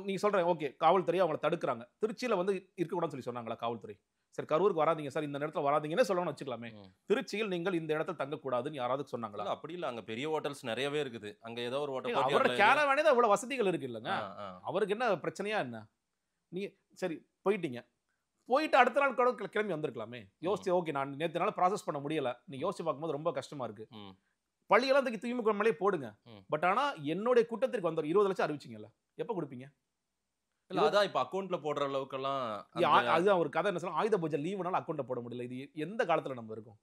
நீங்க சொல்றேன் ஓகே, காவல்துறை அவங்களை தடுக்கிறாங்க, திருச்சியில வந்து இருக்கக்கூடாதுன்னு சொல்லி சொன்னாங்களா காவல்துறை? சரி கரூருக்கு வராதீங்க சார், இந்த நேரத்தில் வராதீங்கன்னு சொல்லணும்னு வச்சுக்கலாமே. திருச்சியில் நீங்கள் இந்த இடத்துல தங்கக்கூடாதுன்னு யாராவது சொன்னாங்களா? அப்படி இல்ல, அங்க பெரிய ஹோட்டல்ஸ் நிறையவே இருக்குது, அங்க ஏதோ ஒரு ஹோட்டல் அவரோட கேரவானே தான் இவ்வளவு வசதிகள் இருக்கு இல்லங்க. அவருக்கு என்ன பிரச்சனையா என்ன? நீ சரி போயிட்டு அடுத்த நாள் கூட கிளம்பி வந்திருக்கலாமே. யோசிச்சு ஓகே நான் நேற்று நாள் ப்ராசஸ் பண்ண முடியல, நீ யோசிச்சு பார்க்கும்போது ரொம்ப கஷ்டமா இருக்கு. பள்ளியெல்லாம் திமுக மேலே போடுங்க, பட் ஆனா என்னுடைய கூட்டத்திற்கு வந்த 20 லட்சம் அறிவிச்சிங்கல்ல, எப்ப கொடுப்பீங்க? இல்ல அதான் இப்ப அக்கவுண்ட்ல போடுற அளவுக்கெல்லாம் அதுதான் ஒரு கதை. என்ன சொல்ல, ஆயுத பூஜை லீவுனால அக்கவுண்ட்ல போட முடியல. இது எந்த காலத்துல நம்ம இருக்கோம்?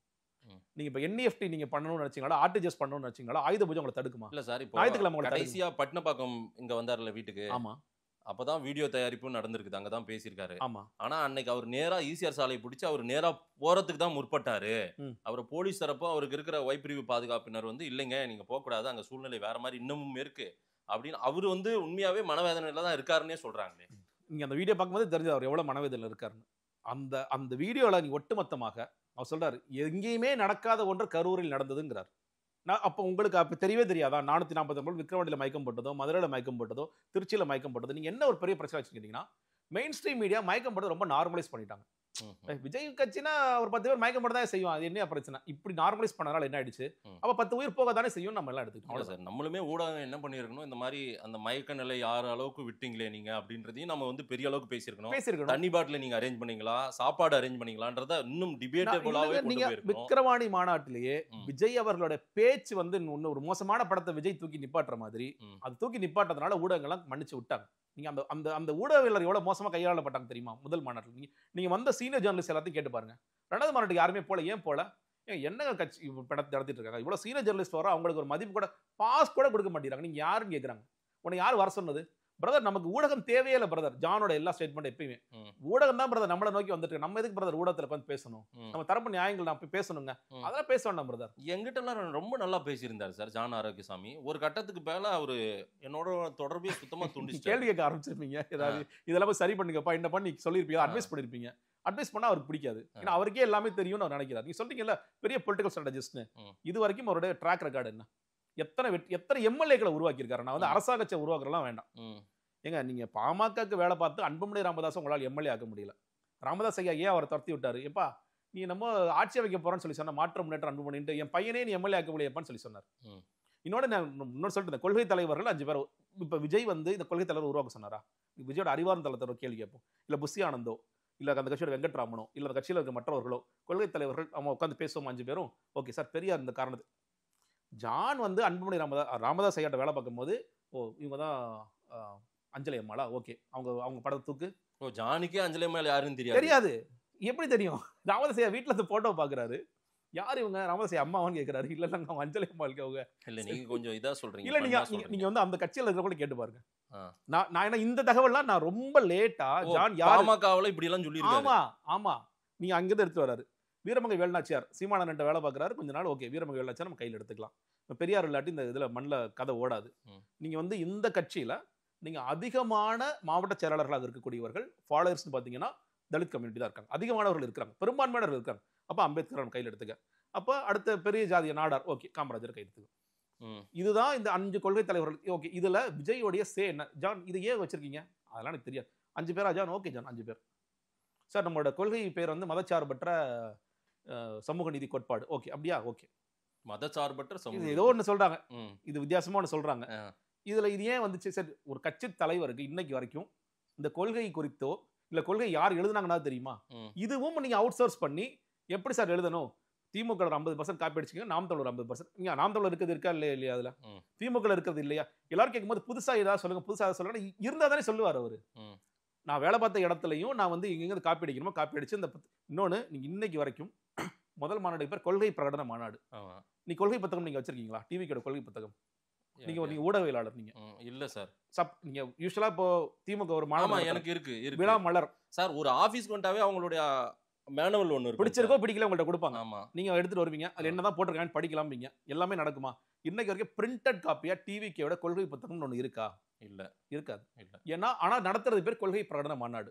நீங்க இப்ப NEFT நீங்க பண்ணணும்னு நினைச்சீங்களா, RTGS பண்ணணும்னு நினைச்சீங்களா, ஆயுத பூஜை உங்களை தடுக்குமா? இல்ல சார், இப்போ ஞாயிற்றுக்கிழமை கடைசியா பட்டினப்பாக்கம் இங்க வந்தாருல வீட்டுக்கு, ஆமா, அப்பதான் வீடியோ தயாரிப்பும் நடந்திருக்குது, அங்கதான் பேசியிருக்காரு. ஆமா, ஆனா அன்னைக்கு அவர் நேரா ஈசிஆர் சாலையை பிடிச்சி அவர் நேரா போறதுக்கு தான் முற்பட்டாரு. அவர் போலீஸ் தரப்போ அவருக்கு இருக்கிற வைப்பிரிவு பாதுகாப்பினர் வந்து இல்லைங்க நீங்க போக கூடாது, அங்க சூழ்நிலை வேற மாதிரி இன்னமும் இருக்கு அப்படின்னு அவரு வந்து உண்மையாவே மனவேதனையில தான் இருக்காருன்னே சொல்றாங்களே. நீங்க அந்த வீடியோ பார்க்கும்போது தெரிஞ்சது அவர் எவ்வளவு மனவேதனையில இருக்காருன்னு. அந்த வீடியோல நீங்க ஒட்டுமொத்தமாக அவர் சொல்றாரு, எங்கேயுமே நடக்காத ஒன்று கரூரில் நடந்ததுங்கிறார். அப்போ உங்களுக்கு அப்போ தெரியவே தெரியாதா? 449 விக்ரவாண்டியில் மயக்கம் போட்டதோ, மதுரையில் மயக்கம் போட்டதோ, திருச்சியில் மயக்கம் போட்டதோ, நீங்க என்ன ஒரு பெரிய பிரச்சனை வச்சுக்கிட்டீங்கன்னா, மெயின் ஸ்ட்ரீம் மீடியா மயக்கம் போட்டது ரொம்ப நார்மலைஸ் பண்ணிட்டாங்க. விஜய் கட்சினா ஒரு 10 பேர் மயக்கம் போட்டு தான் செய்யும், அது என்ன பிரச்சனை? இப்படி நார்மலைஸ் பண்ணனால என்ன ஆயிடுச்சு? அப்ப 10 உயிர் போக தானே செய்யும். நம்ம எல்லாம் எடுத்துக்கிட்டோம் சார். நம்மளுமே ஊடகம் என்ன பண்ணிருக்கணும், இந்த மாதிரி அந்த மயக்க நிலை யார் அளவுக்கு விட்டீங்களே நீங்க அப்படின்றதையும் நம்ம வந்து பெரிய அளவுக்கு பேசியிருக்கணும். தண்ணி பாட்டில் நீங்க அரேஞ்ச் பண்ணீங்களா, சாப்பாடு அரேஞ்ச் பண்ணீங்களான்றத இன்னும் டிபேட்டபிளாவே நீங்க விக்ரவாணி மாநாட்டிலேயே விஜய் அவர்களோட பேச்சு வந்து இன்னும் ஒரு மோசமான படத்தை விஜய் தூக்கி நிப்பாட்டுற மாதிரி, அது தூக்கி நிப்பாட்டதுனால ஊடகங்கள்லாம் மன்னிச்சு விட்டாங்க. நீங்க அந்த ஊடகவியலர் எவ்வளவு மோசமா கையாளப்பட்டாங்க தெரியுமா? முதல் மாநாட்டில் நீங்க வந்த சீனியர் ஜேர்னலிஸ்ட் எல்லாத்தையும் கேட்டு பாருங்க. 2வது மாநாட்டுக்கு யாருமே போல. ஏன் போல? என்ன கட்சி படத்தை நடத்திட்டு இருக்காங்க? இவ்வளவு சீனியர் ஜேர்னலிஸ்ட் வர அவங்களுக்கு ஒரு மதிப்பு கூட, பாஸ் கூட கொடுக்க மாட்டேங்கிறாங்க. நீங்க யாருன்னு கேட்கறாங்க. உன்னை யார் வர சொன்னது? பிரதர் நமக்கு ஊடகம் தேவையே இல்லை பிரதர். ஜானோட எல்லா ஸ்டேட்மெண்ட் எப்பயுமே ஊடகம் தான் பிரதர் நம்மளை நோக்கி வந்துட்டு, நம்ம எதுக்கு பிரதர் ஊடகத்துல உட்காந்து பேசணும்? நம்ம தரப்பு நியாயங்கள் நான் போய் பேசணுங்க, அதெல்லாம் பேச வேண்டாம் பிரதர். எங்கிட்ட எல்லாம் ரொம்ப நல்லா பேசியிருந்தாரு சார் ஜான் ஆரோக்கியசாமி. ஒரு கட்டத்துக்கு மேல அவரு என்னோட தொடர்பே சுத்தமா துண்டிச்சு கேள்வி கேட்க ஆரம்பிச்சிருப்பீங்க. ஏதாவது இதெல்லாம் போய் சரி பண்ணுங்கப்பா, என்ன பண்ணி சொல்லியிருப்பீங்க, அட்வைஸ் பண்ணிருப்பீங்க. அட்வைஸ் பண்ணா அவருக்கு பிடிக்காது, ஏன்னா அவருக்கே எல்லாமே தெரியும்னு அவர் நினைக்கிறார். நீங்க சொல்றீங்கல்ல பெரிய பொலிட்டிக்கல் ஸ்ட்ராட்டஜிஸ்ட்னு, இது வரைக்கும் அவருடைய ட்ராக் ரெக்கார்டு என்ன? எத்தனை எம்எல்ஏக்களை உருவாக்கி இருக்காரு. நான் வந்து அரசாங்க கட்சியை உருவாக்குறலாம் வேண்டாம் ஏங்க. நீங்க பாமகக்கு வேலை பார்த்து அன்புமணி ராமதாஸ் உங்களால் எம்எல்ஏ ஆக்க முடியல. ராமதாஸ் ஐயா ஏன் அவரை துரத்தி விட்டாரு? எப்பா நீ நம்ம ஆட்சியை வைக்க போறோன்னு சொல்லி சொன்ன மாற்ற முன்னேற்றம் அன்புமணிட்டு என் பையனே நீ எம்எல்ஏ ஆக்க முடியாப்பான்னு சொல்லி சொன்னார். இன்னொன்று சொல்லிட்டு கொள்கை தலைவர்கள் 5 பேர். இப்ப விஜய் வந்து இந்த கொள்கை தலைவர் உருவாக்க சொன்னாரா? விஜயோட அறிவார்ந்த தளத்தை கேள்வி கேட்போம். இல்ல புஷி ஆனந்தோ, இல்ல அந்த கட்சியோட வெங்கட்ராமனோ, இல்ல அந்த கட்சியில் இருக்க மற்றவர்களோ, கொள்கை தலைவர்கள் அவங்க உட்காந்து பேசுவோம் 5 பேரும். ஓகே சார், பெரியார் இந்த காரணத்து ஜான் வந்து அன்புமணி ராமதாஸ் ஐயாட்ட வேலை பார்க்கும் போது, ஓ இவங்க தான் அஞ்சலி அம்மாளா, ஓகே அவங்க படத்துக்கு ஜானிக்கே அஞ்சலி அம்மா யாருன்னு தெரியாது. எப்படி தெரியும்? ராமதாஸ் ஐயா வீட்டுல இருந்து போட்டோ பாக்குறாரு, யார் இவங்க ராமதாஸ் ஐயா அம்மாவான்னு கேட்கிறாரு. இல்ல அவங்க அஞ்சலி அம்மாளுக்கு அவங்க. இல்ல நீங்க கொஞ்சம் இதா சொல்றீங்க. இல்ல நீங்க வந்து அந்த கட்சியில இருக்கிற கூட கேட்டு பாருங்க. நான் என்ன இந்த தகவல்லாம் நான் ரொம்ப லேட்டா ஜான் பாமகவுல இப்படி எல்லாம் சொல்லிருக்காரு. ஆமா நீங்க அங்கிருந்து எடுத்து வராரு. வீரமங்கை வேலுநாச்சியார் சீமானன்ட்ட வேலை பார்க்குறாரு கொஞ்ச நாள். ஓகே வீரமங்கை வேலுநாச்சியார் நம்ம கையில் எடுத்துக்கலாம். பெரியார் இல்லாட்டி இந்த இதில் மண்ணில் கதை ஓடாது. நீங்கள் வந்து இந்த கட்சியில் நீங்கள் அதிகமான மாவட்ட செயலாளர்களாக இருக்கக்கூடியவர்கள் ஃபாலோவர்ஸ்னு பார்த்தீங்கன்னா தலித் கம்யூனிட்டி தான் இருக்காங்க. அதிகமானவர்கள் இருக்கிறாங்க, பெரும்பான்மையானவர்கள் இருக்காங்க. அப்போ அம்பேத்கர் கையில் எடுத்துக்க. அப்போ அடுத்த பெரிய ஜாதிய நாடார், ஓகே காமராஜர் கையில் எடுத்துக்க. இதுதான் இந்த 5 கொள்கை தலைவர்கள். ஓகே இதில் விஜயோடைய சே என்ன? ஜான் இது ஏன் வச்சிருக்கீங்க? அதெல்லாம் எனக்கு தெரியாது. 5 பேரா ஜான்? ஓகே ஜான் 5 பேர். சார் நம்மளோட கொள்கை பேர் வந்து மதச்சார்பற்ற சமூக நீதி கோட்பாடு. ஓகே அப்படியா? ஓகே மதச்சார்பற்ற சமூக ஏதோ ஒன்று சொல்றாங்க, இது வித்தியாசமா ஒன்று சொல்றாங்க. இதுல இது ஏன் வந்துச்சு? சரி ஒரு கட்சி தலைவருக்கு இன்னைக்கு வரைக்கும் இந்த கொள்கை குறித்தோ இல்ல கொள்கை யார் எழுதுனாங்கன்னா தெரியுமா? இதுவும் நீங்க அவுட் சோர்ஸ் பண்ணி எப்படி சார் எழுதணும்? திமுக 50% காப்பி அடிச்சிங்க, நாம் தமிழர் 50%. இங்க நாம் தமிழர் இருக்கிறது இருக்கா இல்லையா அதுல? திமுக இருக்கிறது இல்லையா? எல்லாரும் கேட்கும்போது புதுசா ஏதாவது சொல்லுங்க, புதுசா ஏதாவது சொல்லுங்க. இருந்தா தானே சொல்லுவார் அவரு. நான் வேலை பார்த்த இடத்துலையும் நான் வந்து எங்க காப்பி அடிக்கணுமோ காப்பி அடிச்சு இந்த இன்னொன்னு நீங்க இன்னைக்கு வரைக்கும் முதல் மாநாடு பேர் கொள்கை பிரகடன மாநாடு. நீ கொள்கை புத்தகம் நீங்க வச்சிருக்கீங்களா? டிவிக்கோட கொள்கை புத்தகம் நீங்க ஊடகவியலாளர் நீங்க இல்ல சார். நீங்க யூசுவலா இப்போ திமுக ஒரு மாநாடு எனக்கு இருக்கு விழா மலர் சார். ஒரு ஆபீஸ் கொண்டாவே அவங்களுடைய மேனுவல் ஒன்று இருக்கு. பிடிச்சிருக்கோ பிடிக்கல உங்கள்ட்ட கொடுப்பாங்க. நீங்க எடுத்துட்டு வருவீங்க, அதுல என்னதான் போட்டிருக்காங்கன்னு படிக்கலாம்பீங்க. எல்லாமே நடக்குமா? இன்னைக்கு வரைக்கும் பிரிண்டட் காப்பியா டிவிக்கோட கொள்கை புத்தகம்னு ஒண்ணு இருக்கா? இல்ல, இருக்காது. ஏன்னா ஆனா நடத்துறது பேர் கொள்கை பிரகடன மாநாடு.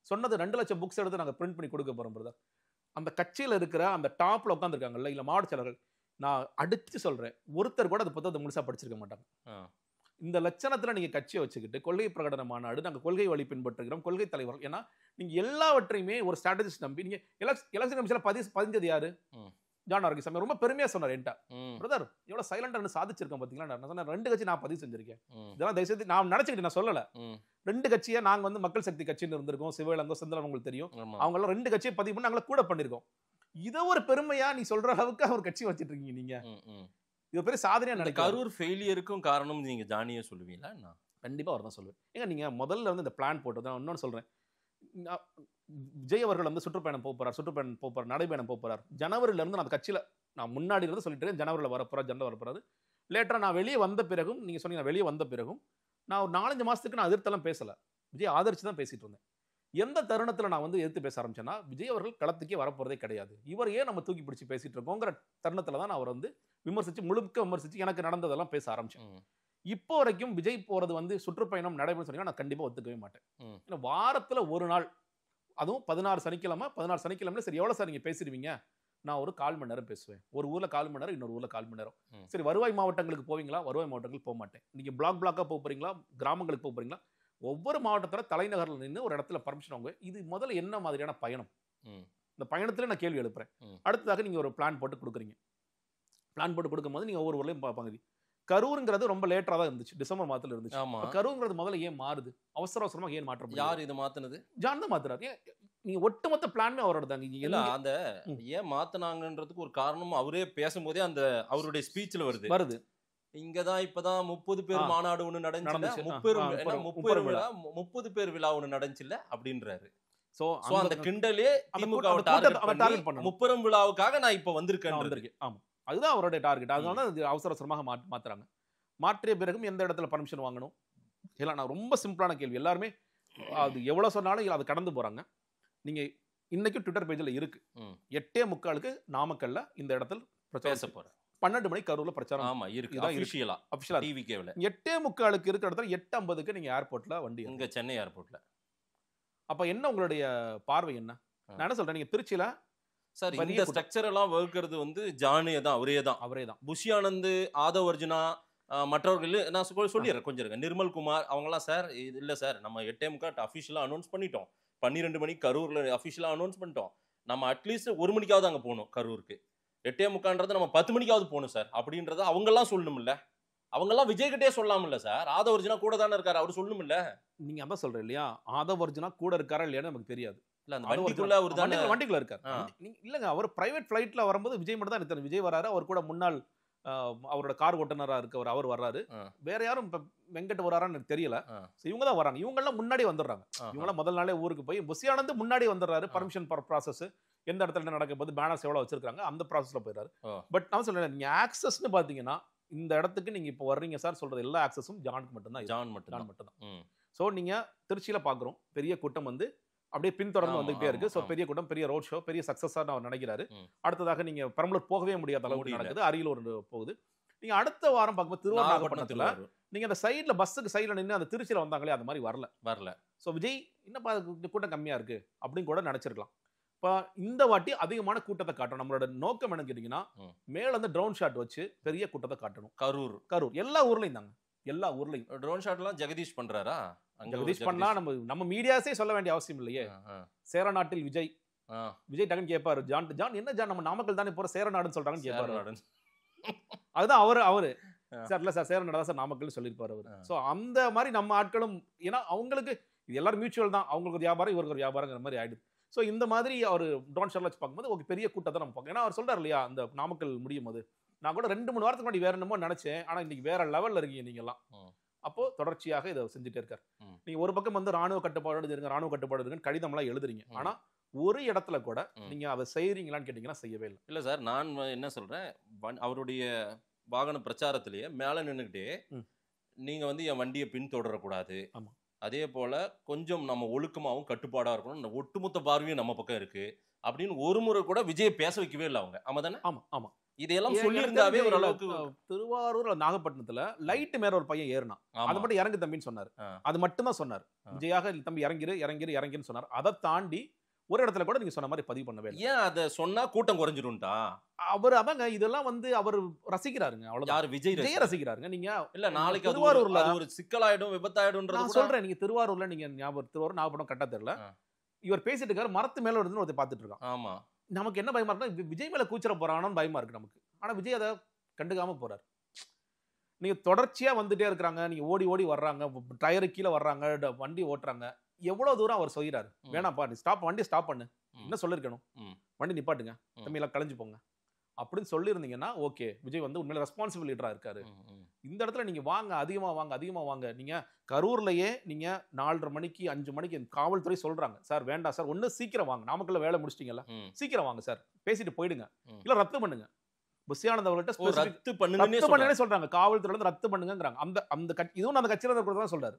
சொன்னது 2 லட்சம் புக்ஸ் எடுத்து நாங்க பிரிண்ட் பண்ணி கொடுக்க போறோம் பிரதர். அந்த கட்சியில இருக்கிற அந்த டாப்ல உட்காந்துருக்காங்கல்ல, இல்ல மாவட்ட செயலர்கள், நான் அடிச்சு சொல்றேன், ஒருத்தர் கூட அந்த புத்தகத்தை முழுசா படிச்சிருக்க மாட்டாங்க. இந்த லட்சணத்துல நீங்க கட்சியை வச்சுக்கிட்டு கொள்கை பிரகடன மாநாடு, நாங்க கொள்கை வழி பின்பற்றுகிறோம், கொள்கை தலைவர்கள். ஏன்னா நீங்க எல்லாவற்றையுமே ஒரு ஸ்ட்ராட்டஜிஸ்ட் நம்பி நீங்க எலெக்ஷன் கமிஷன்ல பதிஞ்சது யாரு? ஜான் ஆரோக்கியசாமி ரொம்ப பெருமையா சொன்னார் என்கிட்ட, பிரதர் எவ்வளவு சைலண்டா சாதிச்சிருக்கேன் பாத்தீங்களா. நான் சொன்னேன் 2 கட்சி நான் பதிவு செஞ்சிருக்கேன். இதெல்லாம் தயவுசெய்து நான் நினைச்சுக்கிட்டு நான் சொல்லல. 2 கட்சியா நாங்க வந்து மக்கள் சக்தி கட்சின்னு இருந்திருக்கோம், சிவலங்கோ செந்தலம் உங்களுக்கு தெரியும். அவங்க எல்லாம் 2 கட்சியை பதிவு பண்ணி நாங்கள கூட பண்ணிருக்கோம். இதை ஒரு பெருமையா நீ சொல்ற அளவுக்கு ஒரு கட்சி வச்சிட்டு இருக்கீங்க நீங்க. இது பெரிய சாதனையா நினைக்கிறேன். கரூர் ஃபெயிலியருக்கும் காரணம் நீங்க ஜானியே சொல்லுவீங்களா? கண்டிப்பா அவர் தான் சொல்லுவேன். ஏங்க நீங்க முதல்ல வந்து இந்த பிளான் போட்டு தான் இன்னொன்னு சொல்றேன். விஜய் அவர்கள் வந்து சுற்றுப்பயணம் போறார், நடைபயணம் போறார். ஜனவரியில இருந்து நான் அந்த கட்சியில நான் முன்னாடி இருந்து சொல்லிட்டு இருக்கேன், ஜனவரியில வரப்போறாரு. லேட்டரா நான் வெளியே வந்த பிறகும், நீங்க சொன்னீங்க வெளியே வந்த பிறகும் நான் ஒரு 4-5 மாசத்துக்கு நான் எதிர்த்தெல்லாம் பேசல. விஜய் ஆதரிச்சு தான் பேசிட்டு இருந்தேன். எந்த தருணத்துல நான் வந்து எதிர்த்து பேச ஆரம்பிச்சேன்னா, விஜய் அவர்கள் களத்துக்கே வரப்போறதே கிடையாது, இவர் ஏன் நம்ம தூக்கி பிடிச்சி பேசிட்டு இருக்கோங்கிற தருணத்துல தான் நான் அவர் வந்து முழுக்க விமர்சிச்சு எனக்கு நடந்ததெல்லாம் பேச ஆரம்பிச்சேன். இப்போ வரைக்கும் விஜய் போறது வந்து சுற்றுப்பயணம் நடைபெறும் சொன்னீங்கன்னா நான் கண்டிப்பா ஒத்துக்கவே மாட்டேன். வாரத்துல ஒரு நாள், அதுவும் 16 சனிக்கிழமை சரி எவ்வளவு சார் நீங்க பேசிடுவீங்க? நான் ஒரு 1/4 மணி நேரம் பேசுவேன். ஒரு ஊர்ல 1/4 மணி நேரம், இன்னொரு ஊர்ல 1/4 மணி நேரம். சரி வருவாய் மாவட்டங்களுக்கு போவீங்களா? வருவாய் மாவட்டங்களுக்கு போக மாட்டேன். நீங்க பிளாக்கா போறீங்களா? கிராமங்களுக்கு போறீங்களா? ஒவ்வொரு மாவட்டத்துல தலைநகர்ல நின்று ஒரு இடத்துல பர்மிஷன் வாங்க. இது முதல்ல என்ன மாதிரியான பயணம்? இந்த பயணத்துல நான் கேள்வி எழுப்புறேன். அடுத்ததாக நீங்க ஒரு பிளான் போட்டு கொடுக்குறீங்க. பிளான் போட்டு கொடுக்கும்போது நீங்க ஒவ்வொரு ஊர்லயும் பகுதி கரூருங்கிறது ரொம்ப லேட்டரா தான் இருந்துச்சு, டிசம்பர் மாதத்துல இருந்துச்சு. கரூருங்கிறது முதல்ல ஏன் மாறுது? அவசரமா ஏன் மாற்றம்? யார் இதை மாத்துனது? ஜான் தான் மாத்துறாரு. நீங்க ஒட்டுமொத்த பிளானுமே அவரோட தாங்க. இல்ல அந்த ஏன் மாத்துனாங்கன்றதுக்கு ஒரு காரணம் அவரே பேசும்போதே அந்த அவருடைய ஸ்பீச்ல வருது. இங்கதான் இப்பதான் 30 பேர் மாநாடு ஒண்ணு நடந்துச்சு, 30 பேர் விழா ஒண்ணு நடந்துச்சுல்ல அப்படின்றாரு. சோ அந்த கிண்டலே திமுக டார்கெட் பண்ணி 30 விழாவுக்காக நான் இப்ப வந்திருக்கேன். ஆமா, அதுதான் அவருடைய டார்கெட். அதனால அவசரமாக மாத்துறாங்க. மாற்றிய பிறகும் எந்த இடத்துல பர்மிஷன் வாங்கணும்? இல்ல நான் ரொம்ப சிம்பிளான கேள்வி. எல்லாருமே அது எவ்வளவு சொன்னாலும் அது கடந்து போறாங்க. நீங்க இன்னைக்கு ட்விட்டர் பேஜ்ல இருக்கு, 8:45 நாமக்கல்ல இந்த இடத்துல பேச போறேன், 12 மணிக்கு கரூர்ல பிரச்சாரம். ஆமா இருக்கு, அபிஷியலா டிவிகேல 8:45 இருக்கிற இடத்துல 8:50 நீங்க ஏர்போர்ட்ல வண்டி, இங்க சென்னை ஏர்போர்ட்ல. அப்ப என்ன உங்களுடைய பார்வை என்ன? நான் என்ன சொல்றேன், நீங்க திருச்சியில சார் இந்த ஸ்ட்ரக்சர் எல்லாம் வகுக்கிறது வந்து ஜானே தான், அவரே தான். புஷி ஆனந்த், ஆதவ் அர்ஜுனா, மற்றவர்கள் நான் சொல்லிடுறேன் கொஞ்சம் இருங்க, நிர்மல் குமார் அவங்கலாம் சார் இல்ல சார் நம்ம 8:45 அஃபிஷியலா அனௌன்ஸ் பண்ணிட்டோம், 12 மணிக்கு கரூர்ல அஃபிஷியலா அனௌன்ஸ் பண்ணிட்டோம், நம்ம அட்லீஸ்ட் 1 மணிக்காவது அங்க போகணும் கரூருக்கு, 8:45 நம்ம 10 மணிக்காவது போகணும் சார் அப்படின்றத அவங்கெல்லாம் சொல்லணும்ல. அவங்கெல்லாம் விஜய் கிட்டே சொல்லாமல்ல சார், ஆதவ் அர்ஜுனா கூட தானே இருக்காரு, அவரு சொல்லணும்ல. நீங்க அதான் சொல்றேன் இல்லையா, ஆதவ் அர்ஜுனா கூட இருக்காரா இல்லையான்னு நமக்கு தெரியாது. இல்ல அந்த வண்டிக்குள்ள அவர் தானே வண்டிக்குள்ள இருக்காரு. இல்லங்க அவர் பிரைவேட் ஃளைட்ல வரும்போது விஜய் மட்டும் தான் நினைத்தாரு. விஜய் வராரு, அவர் கூட முன்னாள் அவரோட கார் ஓட்டுநரா இருக்கவர் அவர் வர்றாரு, வேற யாரும் வெங்கட் வராரான்னு எனக்கு தெரியல. இவங்க தான் வராங்க, இவங்க எல்லாம் முன்னாடி வந்துடுறாங்க. இவங்க எல்லாம் முதல் நாளே ஊருக்கு போய் புஷி ஆனந்த் முன்னாடி வந்துடுறாரு. பர்மிஷன் ப்ராசஸ் எந்த இடத்துல என்ன நடக்க போது, பேனர்ஸ் எவ்வளவு வச்சிருக்காங்க அந்த ப்ராசஸ்ல போயிடுறாரு. பட் நான் சொல்றேன், நீங்க ஆக்சஸ்னு பாத்தீங்கன்னா இந்த இடத்துக்கு நீங்க இப்போ வர்றீங்க சார் சொல்றது எல்லா ஆக்சஸும் ஜானுக்கு மட்டும்தான், ஜான் மட்டும் தான். ஸோ நீங்க திருச்சியில பாக்குறோம் பெரிய கூட்டம் வந்து அப்படியே பின்தொடர்ந்து வந்துகிட்டே இருக்கு. ஸோ பெரிய கூட்டம், பெரிய ரோட் ஷோ, பெரிய சக்சஸா அவர் நினைக்கிறாரு. அடுத்ததாக நீங்க பெரம்பலூர் போகவே முடியாத அளவுக்கு நடக்குது, அரியலூர் போகுது. நீங்க அடுத்த வாரம் பார்க்கும்போது திருவாரூர்பட்டினத்துல நீங்க அந்த சைட்ல பஸ்ஸுக்கு சைட்ல நின்று அந்த திருச்சியில வந்தாங்களே அந்த மாதிரி வரல. ஸோ விஜய் என்னப்பா கூட்டம் கம்மியா இருக்கு அப்படின்னு கூட நினைச்சிருக்கலாம். இப்போ இந்த வாட்டி அதிகமான கூட்டத்தை காட்டணும். நம்மளோட நோக்கம் என்னன்னு கேட்டீங்கன்னா, மேல இருந்து ட்ரோன் ஷாட் வச்சு பெரிய கூட்டத்தை காட்டணும். கரூர் எல்லா ஊர்லயும் தாங்க, எல்லா ஊர்லயும் ட்ரோன் ஷாட் எல்லாம் ஜெகதீஷ் பண்றாரா? ஜெகதீஷ் பண்ணா நம்ம மீடியாஸே சொல்ல வேண்டிய அவசியம் இல்லையே. சேரநாட்டில் விஜய் டக்குன்னு கேட்பாரு, ஜான் என்ன ஜான் நம்ம நாமக்கல் தானே போற சேரநாடுன்னு சொல்றாங்கன்னு கேட்பாரு. அதுதான் அவரு சார் இல்ல சார் சேரநாடு தான் சார் நாமக்கல் சொல்லியிருப்பாரு அவரு. ஸோ அந்த மாதிரி நம்ம ஆட்களும், ஏன்னா அவங்களுக்கு இது எல்லாரும் மியூச்சுவல் தான், அவங்களுக்கு ஒரு வியாபாரம் இவருக்கு ஒரு வியாபாரங்கிற மாதிரி ஆயிடுது. ஸோ இந்த மாதிரி அவர் ட்ரோன் ஷோல வச்சு பார்க்கும்போது ஒரு பெரிய கூட்டத்தை நம்ம பார்க்கணும். ஏன்னா அவர் சொல்றாரு இல்லையா, அந்த நாமக்கல் முடியும் போது நான் கூட 2-3 வாரத்துக்கு முன்னாடி வேற என்னமோ நினைச்சேன், ஆனா இன்னைக்கு வேற லெவல்ல இருக்கீங்க நீங்கெல்லாம். அப்போ தொடர்ச்சியாக இதை செஞ்சுட்டே இருக்காரு. நீங்க ஒரு பக்கம் வந்து ராணுவ கட்டுப்பாடு இருங்க, ராணுவ கட்டுப்பாடு இருக்குன்னு கடிதம்லாம் எழுதுறீங்க, ஆனா ஒரு இடத்துல கூட நீங்க அதை செய்யறீங்களான்னு கேட்டீங்கன்னா செய்யவே இல்லை. இல்ல சார், நான் என்ன சொல்றேன், அவருடைய வாகன பிரச்சாரத்திலேயே மேல நின்னுக்கிட்டே நீங்க வந்து என் வண்டியை பின்தொடரக்கூடாது, அதே போல கொஞ்சம் நம்ம ஒழுக்கமாகவும் கட்டுப்பாடா இருக்கணும், இந்த ஒட்டுமொத்த பார்வையும் நம்ம பக்கம் இருக்கு அப்படின்னு ஒரு முறை கூட விஜய் பேச வைக்கவே இல்லை அவங்க. ஆமா தானே? ஆமா ஆமா. இதெல்லாம் சொல்லியிருந்தாவே ஓரளவுக்கு. திருவாரூர் நாகப்பட்டினத்துல லைட் மேல ஒரு பையன் ஏறினான், அது மட்டும் இறங்கு தம்பின்னு சொன்னாரு. அது மட்டும் தான் சொன்னார். விஜயாக தம்பி இறங்கிருன்னு சொன்னார். அதை தாண்டி ஒரு இடத்துல கூட நீங்க சொன்ன மாதிரி பதிவு பண்ணவே இல்லை. ஏன் அதை சொன்னா கூட்டம் குறைஞ்சிரும்டா? அவர் அதாங்க இதெல்லாம் வந்து அவர் ரசிக்கிறாருங்க, அவ்வளவுதான். யார்? விஜய் ரசிக்கிறாருங்க. நீங்க இல்ல நாளைக்கு திருவாரூர்ல ஒரு சிக்கலாயிடும், விபத்தாயிடும்ன்றது நான் சொல்றேன். நீங்க திருவாரூர்ல நீங்க திருவாரூர் நாகப்பட்டினம் கட்ட தெரியல, இவர் பேசிட்டு இருக்காரு, மரத்து மேல இருந்து ஒருத்தர் பாத்துட்டு இருக்கான். ஆமா, நமக்கு என்ன பயமா இருக்குன்னா விஜய் மேல கூச்சர போறானு பயமா இருக்கு நமக்கு. ஆனா விஜய் அதை கண்டுக்காம போறாரு. நீங்க தொடர்ச்சியா வந்துட்டே இருக்கிறாங்க, நீங்க ஓடி ஓடி வர்றாங்க, டயரு கீழே வர்றாங்க, வண்டி ஓட்டுறாங்க. எவ்வளவு தூரம் அவர் சொல்கிறாரு, வேணாப்பா நீ வண்டி ஸ்டாப் பண்ணு, என்ன சொல்லிருக்கணும், வண்டி நிப்பாட்டுங்க தம்பி, எல்லாம் கலைஞ்சு போங்க அப்படின்னு சொல்லியிருந்தீங்கன்னா ஓகே, விஜய் வந்து உண்மையில ரெஸ்பான்சிபிள் லீடரா இருக்காரு. இந்த இடத்துல நீங்க வாங்க, அதிகமா வாங்க. நீங்க கரூர்லயே நீங்க 4:30 மணிக்கு 5 மணிக்கு காவல்துறை சொல்றாங்க, சார் வேண்டாம் சார், ஒண்ணு சீக்கிரம் வாங்க, நாமக்கல்ல வேலை முடிச்சிட்டீங்கல்ல, சீக்கிரம் வாங்க சார், பேசிட்டு போயிடுங்க, இல்ல ரத்து பண்ணுங்க. புஷியானந்த் அவர்கள்ட்ட ரத்து பண்ணுங்கன்னு சொல்றாங்க, காவல்துறையில இருந்து ரத்து பண்ணுங்கங்கறாங்க. அந்த இதுவும் அந்த கட்சியில இருக்கிறத தான் சொல்றாரு.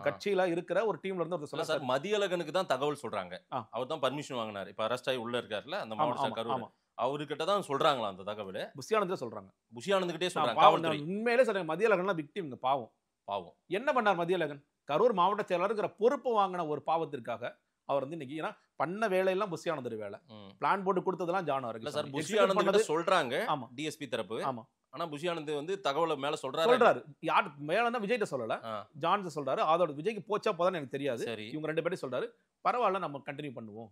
கட்சியில இருக்கிற ஒரு டீம்ல இருந்து ஒருத்தர் சொல்றாரு, சார் மதியழகனுக்கு தான் தகவல் சொல்றாங்க, அவர் தான் பர்மிஷன் வாங்கினாரு, இப்ப அரெஸ்ட் ஆகி உள்ள இருக்காருல அந்த மாவட்ட கரூர், அவர்கிட்ட தான் சொல்றாங்களா அந்த தகவல்? புஷியானந்த் சொல்றாங்க, புஷியானந்த் கிட்டே சொல்றாங்க. உண்மையிலே சொல்றேன், மதியழகன்லாம் விக்டிம், பாவம். என்ன பண்ணார் மதியழகன்? கரூர் மாவட்ட செயலாளர் பொறுப்பு வாங்கின ஒரு பாவத்திற்காக அவர் வந்து இன்னைக்கு, ஏன்னா பண்ண வேலையெல்லாம் புஷியானந்தர் வேலை, பிளான் போட்டு கொடுத்ததெல்லாம் ஜான் ஆரோக்கியம் சார். புஷியானந்த் சொல்றாங்க டிஎஸ்பி தரப்பு. ஆமா, ஆனா புஷியானந்த் வந்து தகவலை மேல சொல்றாரு, யார் மேல விஜய்கிட்ட சொல்லல, ஜான் சொல்றாரு. அதோட விஜய்க்கு போச்சா போதான்னு எனக்கு தெரியாது, இவங்க 2 பேரும் சொல்றாரு, பரவாயில்ல நம்ம கண்டினியூ பண்ணுவோம்,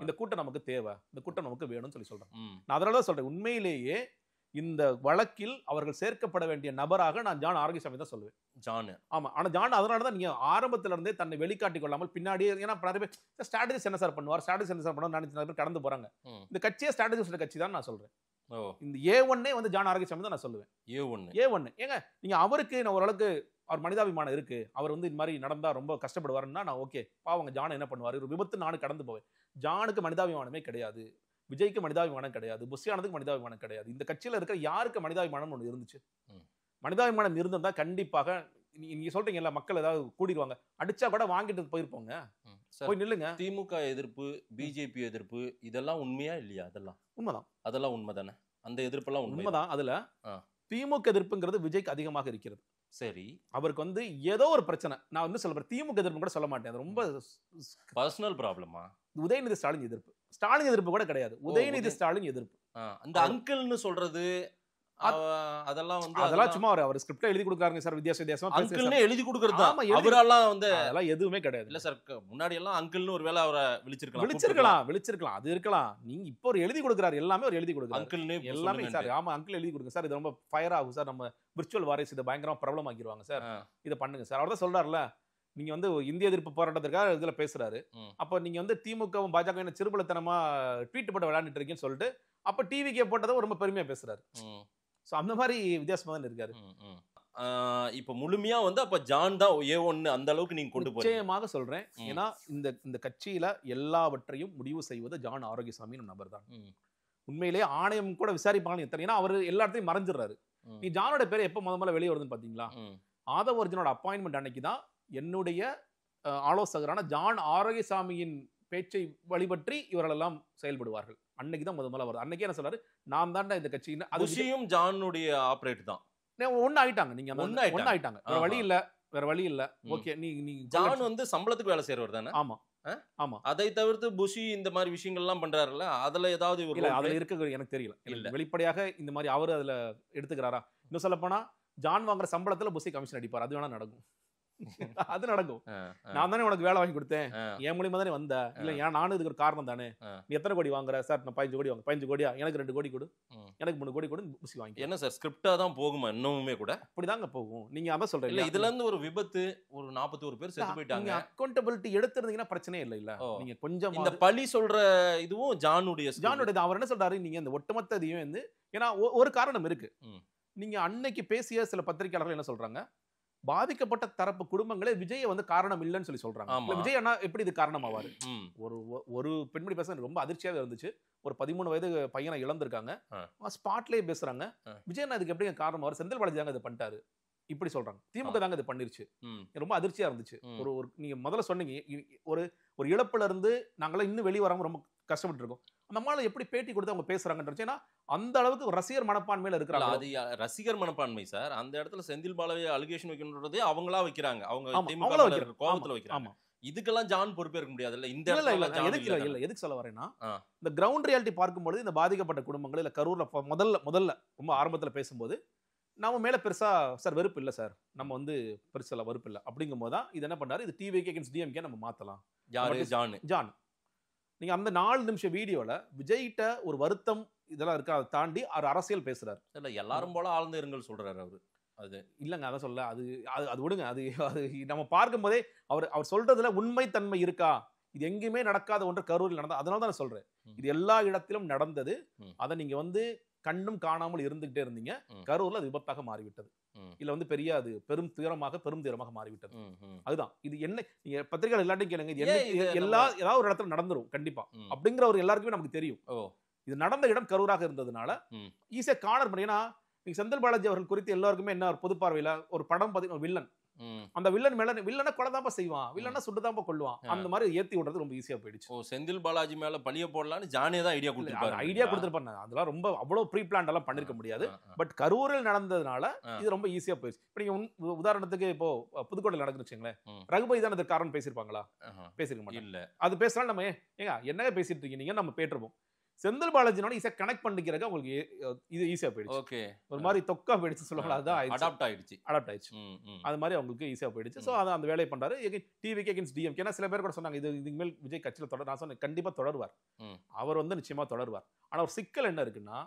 இந்த கூட்டம் நமக்கு தேவை, இந்த கூட்டம் நமக்கு வேணும்னு சொல்லி சொல்றேன். நான் அதனால சொல்றேன், உண்மையிலேயே இந்த வழக்கில் அவர்கள் சேர்க்கப்பட வேண்டிய நபராக நான் ஜான் ஆரோக்கியசாமி தான் சொல்லுவேன். ஜான், ஆமா. ஆனா ஜான் அதனால தான் நீங்க ஆரம்பத்துல இருந்தே தன்னை வெளிக்காட்டிக் கொள்ளாமல் பின்னாடியே, ஏன்னா நிறைய பேர் ஸ்ட்ராட்டஜிஸ் என்ன சார் பண்ணுவார், ஸ்ட்ராட்டஜிஸ் என்ன சார் பண்ணுவார் நினைச்சு கடந்து போறாங்க. இந்த கட்சியே ஸ்ட்ராட்டஜிஸ்ட் கட்சி தான் நான் சொல்றேன். இந்த A1 வந்து ஜான் ஆரோக்கியசாமி தான் நான் சொல்லுவேன். A1 ஏங்க, நீங்க அவருக்கு நான் ஓரளவுக்கு அவர் மனிதாபிமானம் இருக்கு, அவர் வந்து இந்த மாதிரி நடந்தா ரொம்ப கஷ்டப்படுவாருன்னா நான் ஓகே, பாவங்க ஜான் என்ன பண்ணுவாரு, ஒரு விபத்து நானும் கடந்து போவேன். ஜானுக்கு மனிதாபிமானமே கிடையாது, விஜய்க்கு மனிதாபிமானம் கிடையாது, புஷியானதுக்கு மனிதாபிமானம் கிடையாது. இந்த கட்சியில இருக்கிற யாருக்கு மனிதாபிமானம் ஒன்று இருந்துச்சு? மனிதாபிமானம் இருந்திருந்தா கண்டிப்பாக நீங்க சொல்றீங்கல்ல, மக்கள் ஏதாவது கூடிடுவாங்க, அடிச்சா கூட வாங்கிட்டு போயிருப்போங்க, போய் நில்லுங்க. திமுக எதிர்ப்பு, பிஜேபி எதிர்ப்பு, இதெல்லாம் உண்மையா இல்லையா? அதெல்லாம் உண்மைதான், அதெல்லாம் உண்மைதானே, அந்த எதிர்ப்பெல்லாம் உண்மைதான். அதுல திமுக எதிர்ப்புங்கிறது விஜய்க்கு அதிகமாக இருக்கிறது. சரி, அவருக்கு வந்து ஏதோ ஒரு பிரச்சனை, நான் வந்து சொல்றேன், திமுக எதிர்ப்பு கூட சொல்ல மாட்டேன், அது ரொம்ப பர்சனல் ப்ராப்ளமா. உதயநிதி ஸ்டாலின் எதிர்ப்பு கூட கிடையாது, உதயநிதி ஸ்டாலின் எதிர்ப்பு. அந்த அங்கிள்னு சொல்றது அதெல்லாம் வந்து அதெல்லாம் சும்மா அவர் ஸ்கிரிப்ட்ல எழுதி கொடுக்குறாங்க சார், வித்தியாசமா அங்கிள்னே எழுதி கொடுக்கறது தான், அவரெல்லாம் வந்து அதெல்லாம் எதுவுமே கிடையாது. இல்ல சார், முன்னாடி எல்லாம் அங்கிள்னு ஒரு வேளை அவரை விழிச்சிருக்கலாம், அது இருக்கலாம். நீங்க இப்போ ஒரு எழுதி கொடுக்குறாரு, எல்லாமே ஒரு எழுதி கொடுக்குறாரு, அங்கிள்னே எல்லாமே சார். ஆமா, அங்கிள் எழுதி கொடுங்க சார், இது ரொம்ப ஃபயர் ஆகும் சார், நம்ம விர்ச்சுவல் வாரிஸ் இதை பயங்கரமா ப்ராப்ளம் ஆக்கிடுவாங்க சார், இதை பண்ணுங்க சார். அவர் தான் சொல்றாருல, நீங்க வந்து இந்திய எதிர்ப்பு போராட்டத்திற்காக இதுல பேசுறாரு, அப்ப நீங்க வந்து திமுகவும் பாஜக சிறுபலத்தனமா ட்வீட் போட்டு விளையாண்டுட்டு இருக்கீங்கன்னு சொல்லிட்டு அப்ப டிவிக்கே போட்டதை ரொம்ப பெருமையா பேசுறாரு. சோ அந்த மாதிரி வித்தியாசமா தான் இருக்காரு. இப்ப முழுமையா வந்து அப்ப ஜான் தான் A1 அந்த அளவுக்கு நீங்க கொண்டு போறீங்க. நிச்சயமாக சொல்றேன். ஏன்னா இந்த கட்சியில எல்லாவற்றையும் முடிவு செய்வது ஜான் ஆரோக்கியசாமி நபர் தான். உண்மையிலேயே ஆணையம் கூட விசாரிப்பாங்க, ஏன்னா அவர் எல்லா இடத்தையும் மறைஞ்சிடுறாரு. நீ ஜானோட பேரை எப்ப முதல்ல வெளியே வருதுன்னு பாத்தீங்களா? ஆதவ் அர்ஜுனோட அப்பாயின்மெண்ட் அன்னைக்கு தான் என்னுடைய ஆலோசகரான ஜான் ஆரோக்கியசாமியின் பேச்சை வழிபற்றி இவர்களெல்லாம் செயல்படுவார்கள். அன்னைக்கு தான் முதல்ல வருது. அன்னைக்கே என்ன சொல்றாரு, நான் தான்டா இந்த கட்சின்னு. அதுவும் ஜானுடைய ஆபரேட் தான். ஒன்னு ஆயிட்டாங்க, நீங்க ஒன்னு ஆயிட்டாங்க, வேற வழி இல்ல. ஓகே, நீ ஜான் வந்து சம்பளத்துக்கு வேலை செய்யறவர் தானே? ஆமா ஆமா. அதை தவிர்த்து புஷி இந்த மாதிரி விஷயங்கள் எல்லாம் பண்றாருல்ல, அதுல ஏதாவது அதுல இருக்க எனக்கு தெரியல. வெளிப்படையாக இந்த மாதிரி அவரு அதுல எடுத்துக்கிறாரா? இன்னும் சொல்ல போனா ஜான் வாங்குற சம்பளத்துல புஷி கமிஷன் அடிப்பார், அது வேணா நடக்கும். அது நடக்கும். நான் தானே உனக்கு வேலை வாங்கி கொடுத்தேன், என் மூலியமா தானே வந்த, இல்ல ஏன் நானும் இதுக்கு ஒரு காரணம் தானே, நீ எத்தனை கோடி வாங்குற சார், நான் 15 கோடி வாங்க, 15 கோடியா, எனக்கு 2 கோடி கொடு, எனக்கு 3 கோடி கொடு, புசி வாங்கி. என்ன சார் ஸ்கிரிப்டா தான் போகுமா இன்னுமே கூட? அப்படிதாங்க போகும். நீங்க அதான் சொல்றீங்க. இல்ல இதுல இருந்து ஒரு விபத்து, ஒரு 41 பேர் செத்து போயிட்டாங்க. அக்கௌண்டபிலிட்டி எடுத்துருந்தீங்கன்னா பிரச்சனையே இல்ல. நீங்க கொஞ்சம் இந்த பழி சொல்ற இதுவும் ஜானுடைய அவர் என்ன சொல்றாரு, நீங்க இந்த ஒட்டுமொத்த இதையும் வந்து, ஏன்னா ஒரு காரணம் இருக்கு. நீங்க அன்னைக்கு பேசிய சில பத்திரிகையாளர்கள் என்ன சொல்றாங்க, பாதிக்கப்பட்ட தரப்பு குடும்பங்களே விஜய் வந்து காரணம் இல்லைன்னு சொல்லி சொல்றாங்க. விஜய் அண்ணா எப்படி இது காரணம் ஆவாரு? ஒரு பெண்மணி பேச ரொம்ப அதிர்ச்சியாவே இருந்துச்சு. ஒரு 13 வயது பையனை இழந்திருக்காங்க, ஸ்பாட்லயே பேசுறாங்க. விஜய் அண்ணா இதுக்கு எப்படி காரணம் ஆவாரு? செந்தில் பாலாஜி தாங்க இதை பண்ணிட்டாரு இப்படி சொல்றாங்க. திமுக தாங்க இது பண்ணிருச்சு. ரொம்ப அதிர்ச்சியா இருந்துச்சு. ஒரு நீங்க முதல்ல சொன்னீங்க, ஒரு இழப்புல இருந்து நாங்களாம் இன்னும் வெளியே வராம ரொம்ப கஷ்டப்பட்டு இருக்கோம். அந்த மாதிரி எப்படி பேட்டி கொடுத்து அவங்க பேசுறாங்கன்னு, ஏன்னா அந்த அளவுக்கு ரசிகர் மனப்பான்மையில இருக்கிறாங்க. அது ரசிகர் மனப்பான்மை சார். அந்த இடத்துல செந்தில் பாலாஜி அலிகேஷன் வைக்கணும்ன்றதே அவங்களா வைக்கிறாங்க, அவங்க திமுக கோபத்துல வைக்கிறாங்க. இதுக்கெல்லாம் ஜான் பொறுப்பேற்க முடியாது இல்ல. இந்த எதுக்கு சொல்ல வரேன்னா, இந்த கிரவுண்ட் ரியாலிட்டி பார்க்கும்போது இந்த பாதிக்கப்பட்ட குடும்பங்கள் இல்ல கரூர்ல முதல்ல ரொம்ப ஆரம்பத்துல பேசும்போது நம்ம மேல பெருசா சார் வெறுப்பு இல்ல சார், நம்ம வந்து பெருசா வெறுப்பு இல்ல அப்படிங்கும் போது தான் இது என்ன பண்ணாரு, இது டிவிகே அகைன்ஸ்ட் டிஎம்கே நம்ம மாத்தலாம். யாரு? ஜான். நீங்க அந்த 4 நிமிஷம் வீடியோல விஜய்கிட்ட ஒரு வருத்தம் இதெல்லாம் இருக்கா, அதை தாண்டி அவர் அரசியல் பேசுறாரு. இல்ல எல்லாரும் போல ஆழ்ந்த இருங்கள் சொல்றாரு அவரு. அது இல்லங்க, அதான் சொல்ல, அது விடுங்க. அது நம்ம பார்க்கும் போதே அவர் சொல்றதுல உண்மை தன்மை இருக்கா? இது எங்கேயுமே நடக்காத ஒன்று கரூரில் நடந்தது. அதனால தான் சொல்றேன், இது எல்லா இடத்திலும் நடந்தது. அதை நீங்க வந்து கண்ணும் காணாமல் இருந்துகிட்டே இருந்தீங்க. கரூர்ல அது விபத்தாக மாறிவிட்டது. இல்ல வந்து பெரிய அது பெரும் தீரமாக மாறிவிட்டது. அதுதான் இது. என்ன நீங்க பத்திரிகைகள் எல்லாத்தையும் கேளுங்க, இது ஏதாவது ஒரு இடத்துல நடந்துரும் கண்டிப்பா அப்படிங்கிற ஒரு எல்லாருக்குமே நமக்கு தெரியும். இது நடந்த இடம் கரூராக இருந்ததுனால ஈஸியா கார்னர் பண்ணி, ஏன்னா நீங்க செந்தில் பாலாஜி அவர்கள் குறித்து எல்லாருக்குமே என்ன ஒரு பொது பார்வையில ஒரு படம் பார்த்தீங்கன்னா வில்லன், அந்த வில்லன் மேல வில்லனை கொலைதாப்பா செய்வான், வில்லனை சுட்டுதாப்பா கொள்ளுவான், அந்த மாதிரி ஏத்தி விடுறது ரொம்ப ஈஸியா போயிடுச்சு. செந்தில் பாலாஜி மேல பழிய போடலாம்னு ஜானே தான் ஐடியா கொடுத்திருப்பாங்க. அதெல்லாம் ரொம்ப அவ்வளவு ப்ரீ பிளான் எல்லாம் பண்ணிருக்க முடியாது. பட் கரூரில் நடந்ததுனால இது ரொம்ப ஈஸியா போயிடுச்சு. இப்ப நீங்க உதாரணத்துக்கு இப்போ புதுக்கோட்டையில் நடக்குன்னு வச்சுங்களேன், ரகுபதி தான் அதுக்கு காரணம் பேசியிருப்பாங்களா? பேசிருக்க மாட்டாங்க. இல்ல அது பேசலாம். நம்ம ஏங்க என்னங்க பேசிட்டு இருக்கீங்க, நம்ம பேட்டிருப்போம். செந்தில் பாலாஜினோட ஈஸியா கனெக்ட் பண்ணிக்கிறதுக்கு அவங்களுக்கு இது ஈஸியா போயிடுச்சு. ஓகே, ஒரு மாதிரி தொக்கா போயிடுச்சு சொல்லுவாங்க, அதான் அடாப்ட் ஆயிடுச்சு. அது மாதிரி அவங்களுக்கு ஈஸியா போயிடுச்சு. ஸோ அதை அந்த வேலையை பண்றாரு. TVK against DMK. ஏன்னா சில பேர் கூட சொன்னாங்க இதுக்கு மேல் விஜய் கட்சியில் தொடர். நான் சொன்னேன் கண்டிப்பா தொடருவார், அவர் வந்து நிச்சயமா தொடருவார். ஆனா ஒரு சிக்கல் என்ன இருக்குன்னா,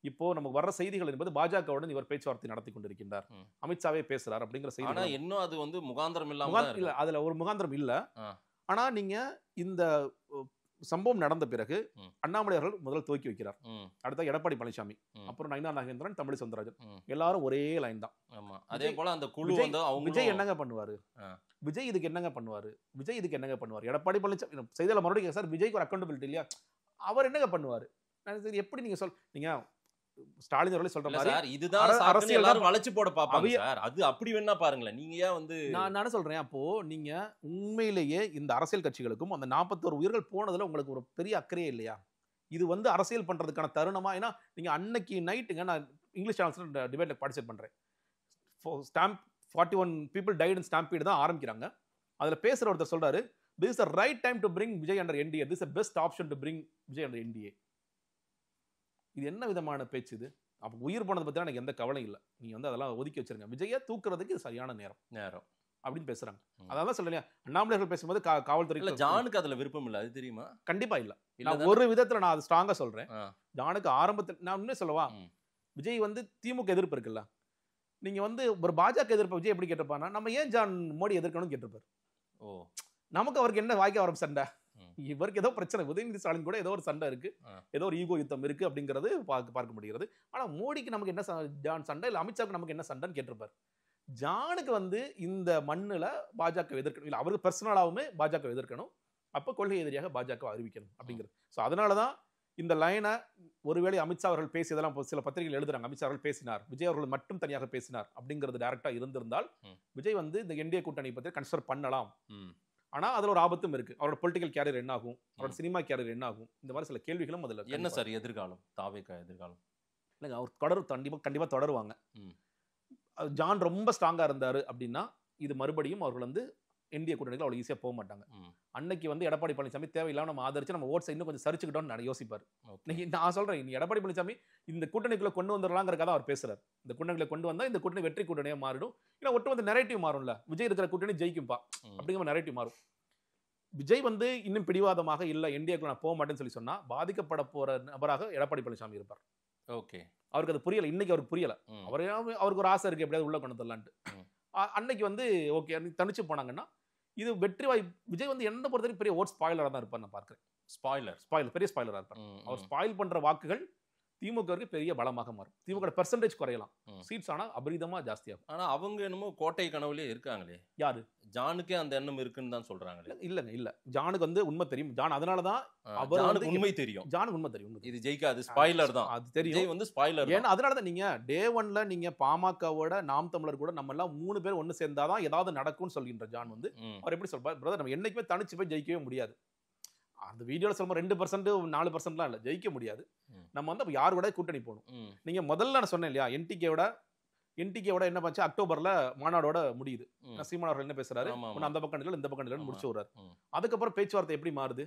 இப்போ நமக்கு வர்ற செய்திகள் என்பது பாஜகவுடன் இவர் பேச்சுவார்த்தை நடத்தி கொண்டிருக்கின்றார், அமித்ஷாவே பேசுறார் அப்படிங்கிற செய்தி. ஆனா இன்னும் அது வந்து முகாந்திரம் இல்ல, அதுல ஒரு முகாந்திரம் இல்ல. ஆனா நீங்க இந்த சம்பவம் நடந்த பிறகு அண்ணாமலை அவர்கள் முதல்ல துவக்கி வைக்கிறார், அடுத்த எடப்பாடி பழனிசாமி, அப்புறம் நயினா நாகேந்திரன், தமிழ் சவுந்தரராஜன், எல்லாரும் ஒரே லைன் தான். அதே போல அந்த குழு வந்து விஜய் என்னங்க பண்ணுவாரு, விஜய் இதுக்கு என்னங்க பண்ணுவாரு, எடப்பாடி பழனிசாமி செய்தியில மறுபடியும் சார் விஜய்க்கு ஒரு அக்கௌண்டபிலிட்டி இல்லையா, அவர் என்னங்க பண்ணுவாரு? எப்படி நீங்க நீங்க ஸ்டாலின் அவர்களே சொல்ற மாதிரி சார் இதுதான் அரசியல் எல்லாரும் வளைச்சு போட பாப்பாங்க சார். அது அப்படி வேணா பாருங்களேன். நீங்க ஏன் வந்து நான் சொல்றேன், அப்போ நீங்க உண்மையிலேயே இந்த அரசியல் கட்சிகளுக்கும் அந்த 41 உயிர்கள் போனதுல உங்களுக்கு ஒரு பெரிய அக்கறையே இல்லையா? இது வந்து அரசியல் பண்றதுக்கான தருணமா? ஏன்னா நீங்க அன்னைக்கு நைட்டுங்க, நான் இங்கிலீஷ் சேனல்ஸ்ல டிபேட்ல பார்ட்டிசிபேட் பண்றேன், 41 people died in stampede தான் ஆரம்பிக்கிறாங்க. அதுல பேசுற ஒருத்தர் சொல்றாரு, this is the right time to bring Vijay under NDA, this is the best option to bring Vijay under NDA. இது என்ன விதமான பேச்சு இது? அப்ப உயிர் போனதை பத்தி எனக்கு எந்த கவலையும் இல்லை, நீங்க வந்து அதெல்லாம் ஒதுக்கி வச்சிருங்க, விஜயை தூக்குறதுக்கு இது சரியான நேரம் அப்படின்னு பேசுறாங்க. அதான் சொல்றேன், அண்ணாமலை பேசும்போது காவல்துறை இல்ல ஜானுக்கு அதுல விருப்பம் இல்ல, அது தெரியுமா? கண்டிப்பா இல்ல. நான் ஒரு விதத்துல நான் அது ஸ்ட்ராங்கா சொல்றேன். ஜானுக்கு ஆரம்பத்தில் நான் உண்மையை சொல்லவா, விஜய் வந்து திமுக எதிர்ப்பு இருக்குல்ல, நீங்க வந்து ஒரு பாஜக எதிர்ப்பு விஜய் எப்படி கேட்டிருப்பானா, நம்ம ஏன் ஜான் மோடி எதிர்க்கணும்னு கேட்டிருப்பாரு. நமக்கு அவருக்கு என்ன வாய்க்க வரும் சண்டை, இவருக்கு ஏதோ பிரச்சனை, உதயநிதி ஸ்டாலின் கூட ஏதோ ஒரு சண்டை இருக்கு, ஏதோ ஒரு ஈகோ யுத்தம் இருக்கு அப்படிங்கிறது பார்க்க முடிகிறது. ஆனா மோடிக்கு நமக்கு என்ன ஜான் சண்டை, இல்ல அமித்ஷாவுக்கு நமக்கு என்ன சண்டைன்னு கேட்டிருப்பாரு. ஜானுக்கு வந்து இந்த மண்ணுல பாஜக எதிர்க்கணும், இல்ல அவருக்கு பர்சனலாவுமே பாஜக எதிர்க்கணும், அப்ப கொள்கை எதிரியாக பாஜக அறிவிக்கணும் அப்படிங்கிறது. ஸோ அதனாலதான் இந்த லைனை ஒருவேளை அமித்ஷா அவர்கள் பேசியதெல்லாம் சில பத்திரிகைகள் எழுதுறாங்க, அமித்ஷா அவர்கள் பேசினார், விஜய் அவர்கள் மட்டும் தனியாக பேசினார் அப்படிங்கிறது டைரக்டா இருந்திருந்தால் விஜய் வந்து இந்த என்டிஏ கூட்டணி பற்றி கன்சிடர் பண்ணலாம். ஆனா அதுல ஒரு ஆபத்தும் இருக்கு. அவரோட பொலிட்டிக்கல் கேரியர் என்ன ஆகும், அவரோட சினிமா கேரியர் என்ன ஆகும், இந்த மாதிரி சில கேள்விகளும் அதுல என்ன சார் எதிர்காலம், தாவேகா எதிர்காலம் இல்லைங்க, அவர் கண்டிப்பா தொடருவாங்க. ஜான் ரொம்ப ஸ்ட்ராங்கா இருந்தாரு அப்படின்னா இது மறுபடியும் அவர்கள் வந்து இந்திய கூட்டணிகள் அவ்வளவு ஈஸியா போக மாட்டாங்க. அன்னைக்கு வந்து எடப்பாடி பழனிசாமி தேவையில்லாம நம்ம ஆதரிச்சு நம்ம ஓட்ஸை இன்னும் கொஞ்சம் சரிச்சுக்கிட்டோம்னு யோசிப்பாரு. நான் சொல்றேன், நீ எடப்பாடி பழனிசாமி இந்த கூட்டணிக்குள்ள கொண்டு வந்துடலாங்கிறக்காக அவர் பேசுறாரு. இந்த கூட்டணிகளை கொண்டு வந்தா இந்த கூட்டணி வெற்றி கூட்டணியா மாறிடும். ஏன்னா ஒட்டுமொத்த நெரேட்டிவ் மாறும்ல, விஜய் இருக்கிற கூட்டணி ஜெயிக்கும்பா அப்படிங்கிற நெரேட்டிவ் மாறும். விஜய் வந்து இன்னும் பிடிவாதமாக இல்ல என்டிஏக்குள்ள நான் போக மாட்டேன்னு சொல்லி சொன்னா பாதிக்கப்பட போற நபராக எடப்பாடி பழனிசாமி இருப்பார். ஓகே, அவருக்கு அது புரியல, இன்னைக்கு அவருக்கு புரியல. அவருக்கு ஒரு ஆசை இருக்கு எப்படியாவது உள்ள கொண்டு வரலான்ட்டு. அன்னைக்கு வந்து ஓகே தனிச்சு போனாங்கன்னா இது வெற்றி வாய்ப்பு. விஜய் வந்து என்ன பொறுத்தவரைக்கும் பெரிய ஓட் ஸ்பாயிலரா தான் இருப்பார் நான் பார்க்கிறேன். ஸ்பாயிலர் பெரிய ஸ்பாயிலரா இருப்பார். அவர் ஸ்பாயில் பண்ற வாக்குகள் திமுகவுக்கு பெரிய பலமாக மாறும். திமுக பெர்சன்டேஜ் குறையலாம், சீட்ஸ் ஆனா அபரிதமா ஜாஸ்தியாகும். ஆனா அவங்க என்னமோ கோட்டை கனவுலயே இருக்காங்களே. யாரு? ஜானுக்கே அந்த எண்ணம் இருக்குன்னு தான் சொல்றாங்களே. இல்லங்க, இல்ல ஜானுக்கு வந்து உண்மை தெரியும். ஜான் அதனாலதான் அவருக்கு உண்மை தெரியும். ஜானுக்கு உண்மை தெரியும். இது ஜெயிக்காது, ஸ்பாயிலர் தான். அது தெரியும், வந்து ஸ்பாயிலர். ஏன்னா அதனாலதான் நீங்க டே 1ல நீங்க பாமகவோட நாம் தமிழர் கூட நம்ம எல்லாம் 3 பேர் ஒன்னு சேர்ந்தாதான் ஏதாவது நடக்கும்னு சொல்கின்ற ஜான் வந்து அவர் எப்படி சொல்றாரு, பிரதர் நம்ம என்னைக்குமே தனிச்சு போய் ஜெயிக்கவே முடியாது. அந்த வீடியோல சொல்லும்போது 2% 4%லாம் இல்ல, ஜெயிக்க முடியாது. நம்ம வந்து யாரு கூட கூட்டணி போகணும். நீங்க முதல்ல நான் சொன்னேன் இல்லையா, என்டிகேவோட என்ன பண்ணாச்சு, அக்டோபர்ல மாநாடோட முடியுது. சீமான் அவர்கள் என்ன பேசுறாரு, அந்த பக்கம் இல்லை இந்த பக்கம் இல்லைன்னு முடிச்சு விடுறாரு. அதுக்கப்புறம் பேச்சுவார்த்தை எப்படி மாறுது,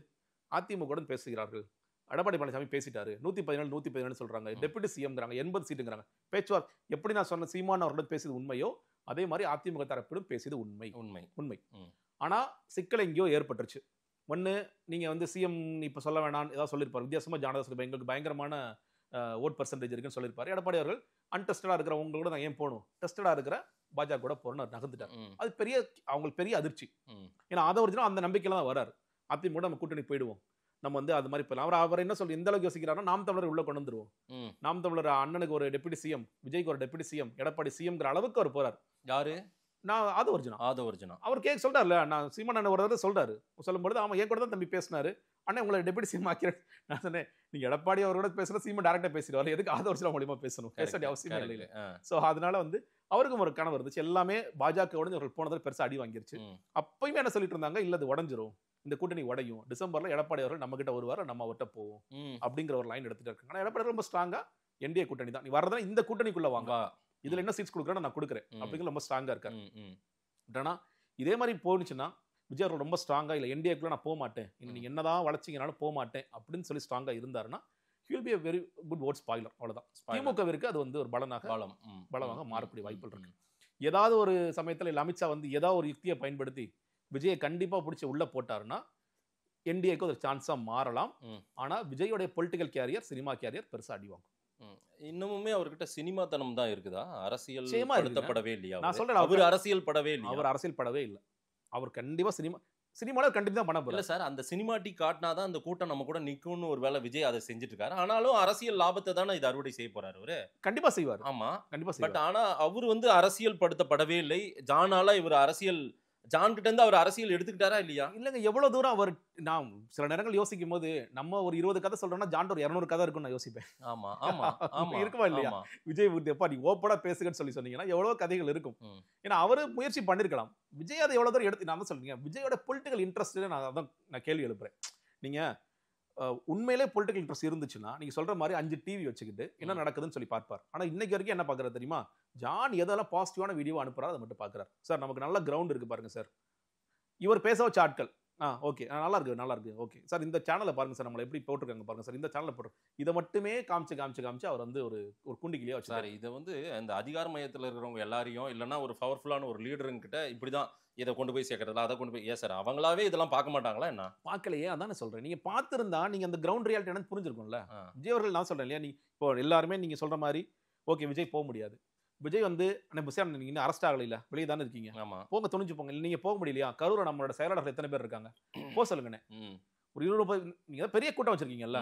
அதிமுக பேசுகிறார்கள். எடப்பாடி பழனிசாமி பேசிட்டாரு, 117 சொல்றாங்க, டெபுட்டி சிஎம்ங்கிறாங்க, 80 சீட்டுங்கிறாங்க. பேச்சுவார்த்தை எப்படி நான் சொன்ன சீமான் அவர்கள் பேசியது உண்மையோ அதே மாதிரி அதிமுக தரப்பிலும் பேசியது உண்மை. ஆனா சிக்கல் எங்கேயோ ஏற்பட்டுருச்சு. ஒன்று, நீங்கள் வந்து சிஎம் இப்போ சொல்ல வேணாம் ஏதாவது சொல்லியிருப்பார், வித்தியாசமாக ஜானதா சொல்லி எங்களுக்கு பயங்கரமான ஓட் பர்சன்டேஜ் இருக்குன்னு சொல்லியிருப்பார். எடப்பாடி அவர்கள் அன்டெஸ்டடாக இருக்கிறவங்க கூட நான் ஏன் போகணும், டெஸ்டடாக இருக்கிற பாஜக கூட போகணும்னு நகர்ந்துட்டார். அது அவங்களுக்கு பெரிய அதிர்ச்சி. ஏன்னா அதை ஒரிஜினல் அந்த நம்பிக்கையில் தான் வராரு. அதிமுக நம்ம கூட்டணி போயிடுவோம், நம்ம வந்து அது மாதிரி போயிடலாம். அவர் என்ன சொல்லி எந்த அளவுக்கு யோசிக்கிறாருன்னா, நாம் தமிழர் உள்ள கொண்டு வந்துருவோம். நாம் தமிழர் அண்ணனுக்கு ஒரு டெபுட்டி சிஎம், விஜய்க்கு ஒரு டெபுட்டி சிஎம், எடப்பாடி சிஎம்ங்கிற அளவுக்கு அவர் போறாரு. யாரு? நான் அது ஒரிஜினல் அவர் கேட்க சொல்றாருல, நான் சீமான் அண்ணன் ஒரு தடவை சொல்றாரு, சொல்லும்போது அவன் என் கூட தான் தம்பி பேசினாரு, அண்ணன் உங்களை டெபுட்டி சிஎம் ஆக்கிறேன். நான் சொன்னேன், நீங்க எடப்பாடி அவரோட பேசுற சீமான் டைரக்டா பேசிடுவாரு, எதுக்கு ஆத ஒரிஜினல் மூலியமா பேசணும், பேச வேண்டிய அவசியம் இல்லை. சோ அதனால வந்து அவருக்கும் ஒரு கனவு இருந்துச்சு. எல்லாமே பாஜகவோட அவர்கள் போனதில் பெருசா அடி வாங்கிருச்சு. அப்பயுமே என்ன சொல்லிட்டு இருந்தாங்க, இல்ல அது உடஞ்சிரும், இந்த கூட்டணி உடையும், டிசம்பர்ல எடப்பாடி அவர்கள் நம்ம கிட்ட வருவார், நம்ம அவர்கிட்ட போவோம் அப்படிங்கிற ஒரு லைன் எடுத்துட்டு இருக்காங்க. ஆனா எடப்பாடி ரொம்ப ஸ்ட்ராங்கா என்டிஏ கூட்டணி தான், நீ வரதான் இந்த கூட்டணிக்குள்ள வாங்க, இதுல என்ன சீட்ஸ் கொடுக்குறேன் நான் கொடுக்குறேன் அப்படிங்கிற ரொம்ப ஸ்ட்ராங்கா இருக்காரு. ஆனா இதே மாதிரி போனுச்சுன்னா விஜய் அவர்கள் ரொம்ப ஸ்ட்ராங்கா இல்ல என்டிஏக்குள்ள நான் போக மாட்டேன், நீங்க என்னதான் வளர்ச்சிங்கனாலும் போக மாட்டேன் அப்படின்னு சொல்லி ஸ்ட்ராங்கா இருந்தாருன்னா he will be a very good vote spoiler. அவ்வளவுதான். திமுகவிற்கு அது வந்து ஒரு பலமாக மாறக்கூடிய வாய்ப்புகள் இருக்கு. ஏதாவது ஒரு சமயத்துல இல்ல அமித்ஷா வந்து ஏதாவது ஒரு யுக்தியை பயன்படுத்தி விஜயை கண்டிப்பா பிடிச்சி உள்ள போட்டாருன்னா என்டிஏக்கு ஒரு சான்ஸா மாறலாம். ஆனா விஜயோடைய பொலிட்டிக்கல் கேரியர், சினிமா கேரியர் பெருசா அடிவாங்க. இன்னமுமே அவர்கிட்ட சினிமா தனம் தான் இருக்குதா, அரசியல் படவே இல்லையா? நான் சொல்றேன், அவர் அரசியல் படவே இல்லை. அவர் அரசியல் படவே இல்லை. அவர் கண்டிப்பா சினிமால கண்டிப்பா பண்ண போறல சார். அந்த சினிமாட்டிக் காட்டினாதான் அந்த கூட்டம் நம்ம கூட நிக்கும்னு ஒரு வேளை விஜய் அதை செஞ்சுட்டு இருக்காரு. ஆனாலும் அரசியல் லாபத்தை தானே இது அறுவடை செய்ய போறாரு அவரு. கண்டிப்பா செய்வார். ஆமா, கண்டிப்பா செய்வார். பட் ஆனா அவர் வந்து அரசியல் படுத்தப்படவே இல்லை. ஜானால இவர் அரசியல், ஜான் கிட்ட இருந்து அவர் அரசியல் எடுத்துக்கிட்டாரா இல்லையா? இல்லங்க, எவ்வளவு தூரம் அவர், நான் சில நேரங்கள் யோசிக்கும் போது நம்ம ஒரு 20 கதை சொல்றோம்னா ஜான் ஒரு 200 கதை இருக்கும்னு நான் யோசிப்பேன். ஆமா ஆமா ஆமா, இருக்குமா இல்லையா? விஜய் எப்பா நீ ஓப்பனா பேசுகன்னு சொன்னீங்கன்னா எவ்வளவு கதைகள் இருக்கும். ஏன்னா அவரு முயற்சி பண்ணிருக்கலாம். விஜய் அதை எவ்வளவு தூரம் எடுத்து, நான் தான் சொல்றீங்க விஜயோட பொலிட்டிக்கல் இன்ட்ரெஸ்ட், நான் கேள்வி எழுப்புறேன். நீங்க உண்மையிலே பொலிட்டிக்கல் இன்ட்ரெஸ்ட் இருந்துச்சுன்னா நீங்க சொல்ற மாதிரி 5 டிவி வச்சுக்கிட்டு என்ன நடக்குதுன்னு சொல்லி பார்ப்பார். ஆனா இன்னைக்கு வரைக்கும் என்ன பாக்குறாரு தெரியுமா, ஜான் எதெல்லாம் பாசிட்டிவான வீடியோ அனுப்புறாரு அதை மட்டும் பாக்குறாரு. சார் நமக்கு நல்ல கிரவுண்ட் இருக்கு பாருங்க சார், இவர் பேச வச்ச ஆட்கள் ஓகே நல்லா இருக்கு ஓகே சார், இந்த சேனலை பாருங்க சார், நம்மளை எப்படி போட்டிருக்காங்க பாருங்க சார், இந்த சேனலை போட்டு இதை மட்டுமே காமிச்சு அவர் வந்து ஒரு குண்டிகிலேயே வச்சு சார். இதை வந்து அந்த அதிகார மையத்தில் இருக்கிறவங்க எல்லாரையும் இல்லைன்னா ஒரு பவர்ஃபுல்லான ஒரு லீடருங்கிட்ட இப்படிதான் இதை கொண்டு போய் சேர்க்கறதா, அதை கொண்டு போய் ஏன் சார் அவங்களாவே இதெல்லாம் பார்க்க மாட்டாங்களா என்ன? பார்க்கலையே, அதான் சொல்றேன். நீங்க பார்த்திருந்தா நீங்க அந்த கிரவுண்ட் ரியாலிட்டி என்னன்னு புரிஞ்சிருக்கும்ல. விஜய் அவர்கள் நான் சொல்றேன் இல்லையா, நீ இப்போ எல்லாருமே நீங்க சொல்ற மாதிரி ஓகே விஜய் போக முடியாது, விஜய் வந்து நீங்க இன்னும் அரெஸ்ட் ஆகல, வெளியே தானே இருக்கீங்க, போங்க துணிஞ்சு போங்க, நீங்க போக முடியலையா, கரூர் நம்மளோட செயலாளர்கள் எத்தனை பேர் இருக்காங்க போக சொல்லுங்கண்ணே, ஒரு 20 நீங்க பெரிய கூட்டம் வச்சிருக்கீங்கல்ல,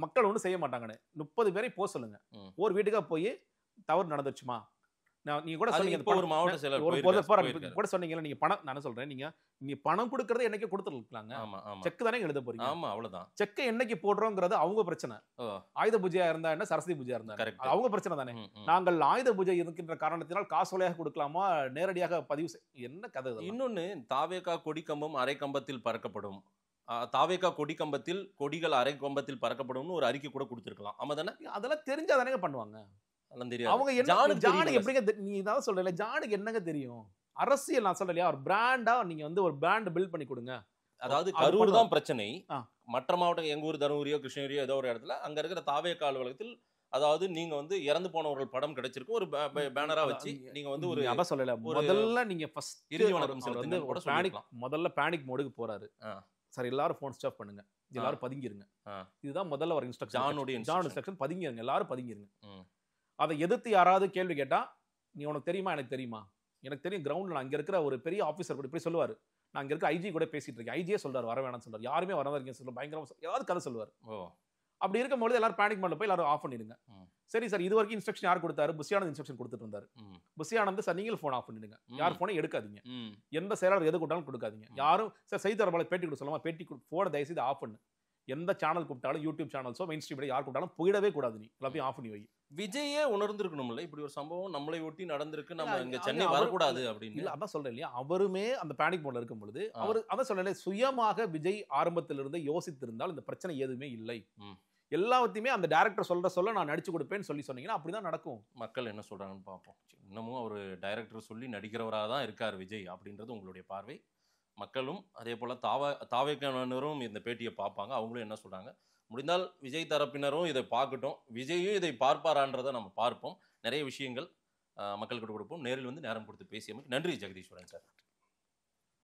மக்கள் ஒன்றும் செய்ய மாட்டாங்கன்னு 30 பேரை போக சொல்லுங்க. ஒரு வீட்டுக்கா போய் தவறு நடந்துச்சுமா, நீங்க கூட சொன்னீங்க ஒரு மாவட்ட செயலர் கூட சொன்னீங்கல்ல, நீங்க பணம், நான் சொல்றேன் நீங்க பணம் கொடுக்கறத என்னைக்கு கொடுத்துருக்கலாங்க, செக் தானே எழுத போறீங்க. ஆமா அவ்வளவுதான். செக்கை என்னைக்கு போடுறோங்கிறது அவங்க பிரச்சனை. ஆயுத பூஜையா இருந்தா என்ன, சரஸ்வதி பூஜையா இருந்தா அவங்க பிரச்சனை தானே. நாங்கள் ஆயுத பூஜை இருக்கின்ற காரணத்தினால் காசோலையாக கொடுக்கலாமா, நேரடியாக பதிவு என்ன கதை. இன்னொன்னு, தாவேகா கொடி கம்பம் அரை கம்பத்தில் பறக்கப்படும், தாவேகா கொடி கம்பத்தில் கொடிகள் அரை கம்பத்தில் பறக்கப்படும் ஒரு அறிக்கை கூட கொடுத்துருக்கலாம். ஆமா தானே? அதெல்லாம் தெரிஞ்சாதானே பண்ணுவாங்க. அவங்க ஜானுக்கு எப்படிங்க, நீ தான் சொல்றல ஜானுக்கு என்னங்க தெரியும், அரசியல் நான் சொல்றேன் இல்லையா, ஒரு பிராண்டா நீங்க வந்து ஒரு பிராண்ட் பில்ட் பண்ணி கொடுங்க. அதாவது கரூர் தான் பிரச்சனை. மற்ற மாவட்டம் எங்க ஊர் தருமபுரியோ கிருஷ்ணகிரியோ ஏதோ ஒரு இடத்துல அங்க இருக்கிற தாவேகா அலுவலகத்தில் அதாவது நீங்க வந்து இறந்து போனவர்கள் படம் கிடைச்சிருக்கு ஒரு பேனரா வச்சு நீங்க வந்து ஒரு அதான் சொல்லல, முதல்ல நீங்க ஃபர்ஸ்ட் இறுதி வணக்கம் வந்து செலுத்துங்க கூட ஒரு பேனிக், சொல்லிக்கலாம். முதல்ல பேனிக் மோடுக்கு போறாரு. சார் எல்லாரும் ஃபோன் ஸ்டாப் பண்ணுங்க, எல்லாரும் பதுங்கிருங்க. இதுதான் முதல்ல ஒரு இன்ஸ்ட்ரக்ஷன். ஜான் இன்ஸ்ட்ரக்ஷன், பதுங்கிருங்க, எல்லாரும் பதுங்கிருங்க. அதை எதிர்த்து யாராவது கேள்வி கேட்டா, நீ உனக்கு தெரியுமா, எனக்கு தெரியுமா, எனக்கு தெரியும் கிரவுண்ட்ல அங்க இருக்கிற ஒரு பெரிய ஆபீசர் கூட இப்படி சொல்லுவாரு, நான் இங்க இருக்க ஐஜி கூட பேசிட்டு இருக்கேன், ஐஜியே சொல்றாரு வர வேணாம்னு சொல்றாரு, யாருமே வரதாதீங்க சொல்ல பயங்கரமா ஏதாவது கதை சொல்லுவார். அப்படி இருக்கும்போது எல்லாரும் பேனிக் பண்ணல போய் எல்லாரும் ஆஃப் பண்ணிடுங்க. சரி சார், இது வரைக்கும் இன்ஸ்ட்ரக்ஷன் யார் கொடுத்தாரு? புஷியானந்த் இன்ஸ்ட்ரக்ஷன் கொடுத்துட்டு இருந்தாரு. புஷியானந்த் சார் நீங்கள் ஃபோன் ஆஃப் பண்ணிடுங்க, யார் ஃபோனை எடுக்காதீங்க, எந்த செயலாளர் எது கூப்பிட்டாலும் கொடுக்காதீங்க, யாரும் சார் செய்தி தொடர்பாளர் பேட்டி கொடுக்க சொல்லாம பேட்டி ஃபோனை தயவுசெய்து ஆஃப் பண்ணு, எந்த சேனல் கூப்பிட்டாலும் யூடியூப் சேனல்ஸோ மெயின் ஸ்ட்ரீம் யார் கூப்பிட்டாலும் போயிடவே கூடாது, நீ எல்லாத்தையும் ஆஃப் பண்ணி வை. விஜயே உணர்ந்திருக்கணும்ல இப்படி ஒரு சம்பவம் நம்மளை ஒட்டி நடந்திருக்கு, நம்ம இங்க சென்னை வரக்கூடாது அப்படின்னு. இல்ல அதான் சொல்றேன் இல்லையா, அவருமே அந்த பேனிக் மோட்ல இருக்கும் பொழுது அவர் அதான் சொல்லல, சுயமாக விஜய் ஆரம்பத்திலிருந்து யோசித்திருந்தால் இந்த பிரச்சனை எதுவுமே இல்லை. எல்லாத்தையுமே அந்த டைரக்டர் சொல்ல நான் நடிச்சு கொடுப்பேன்னு சொன்னீங்கன்னா அப்படிதான் நடக்கும். மக்கள் என்ன சொல்றாங்கன்னு பார்ப்போம். இன்னமும் அவர் டைரக்டர் சொல்லி நடிக்கிறவராக தான் இருக்கார் விஜய் அப்படின்றது உங்களுடைய பார்வை. மக்களும் அதே போல தாவேக்கனரும் இந்த பேட்டியை பார்ப்பாங்க, அவங்களும் என்ன சொல்றாங்க. முடிந்தால் விஜய் தரப்பினரும் இதை பார்க்கட்டும், விஜயும் இதை பார்ப்பாரான்றதை நம்ம பார்ப்போம். நிறைய விஷயங்கள் மக்கள்கிட்ட கொடுப்போம். நேரில் வந்து நேரம் கொடுத்து பேசியமைக்கு நன்றி ஜெகதீஸ்வரன் சார்.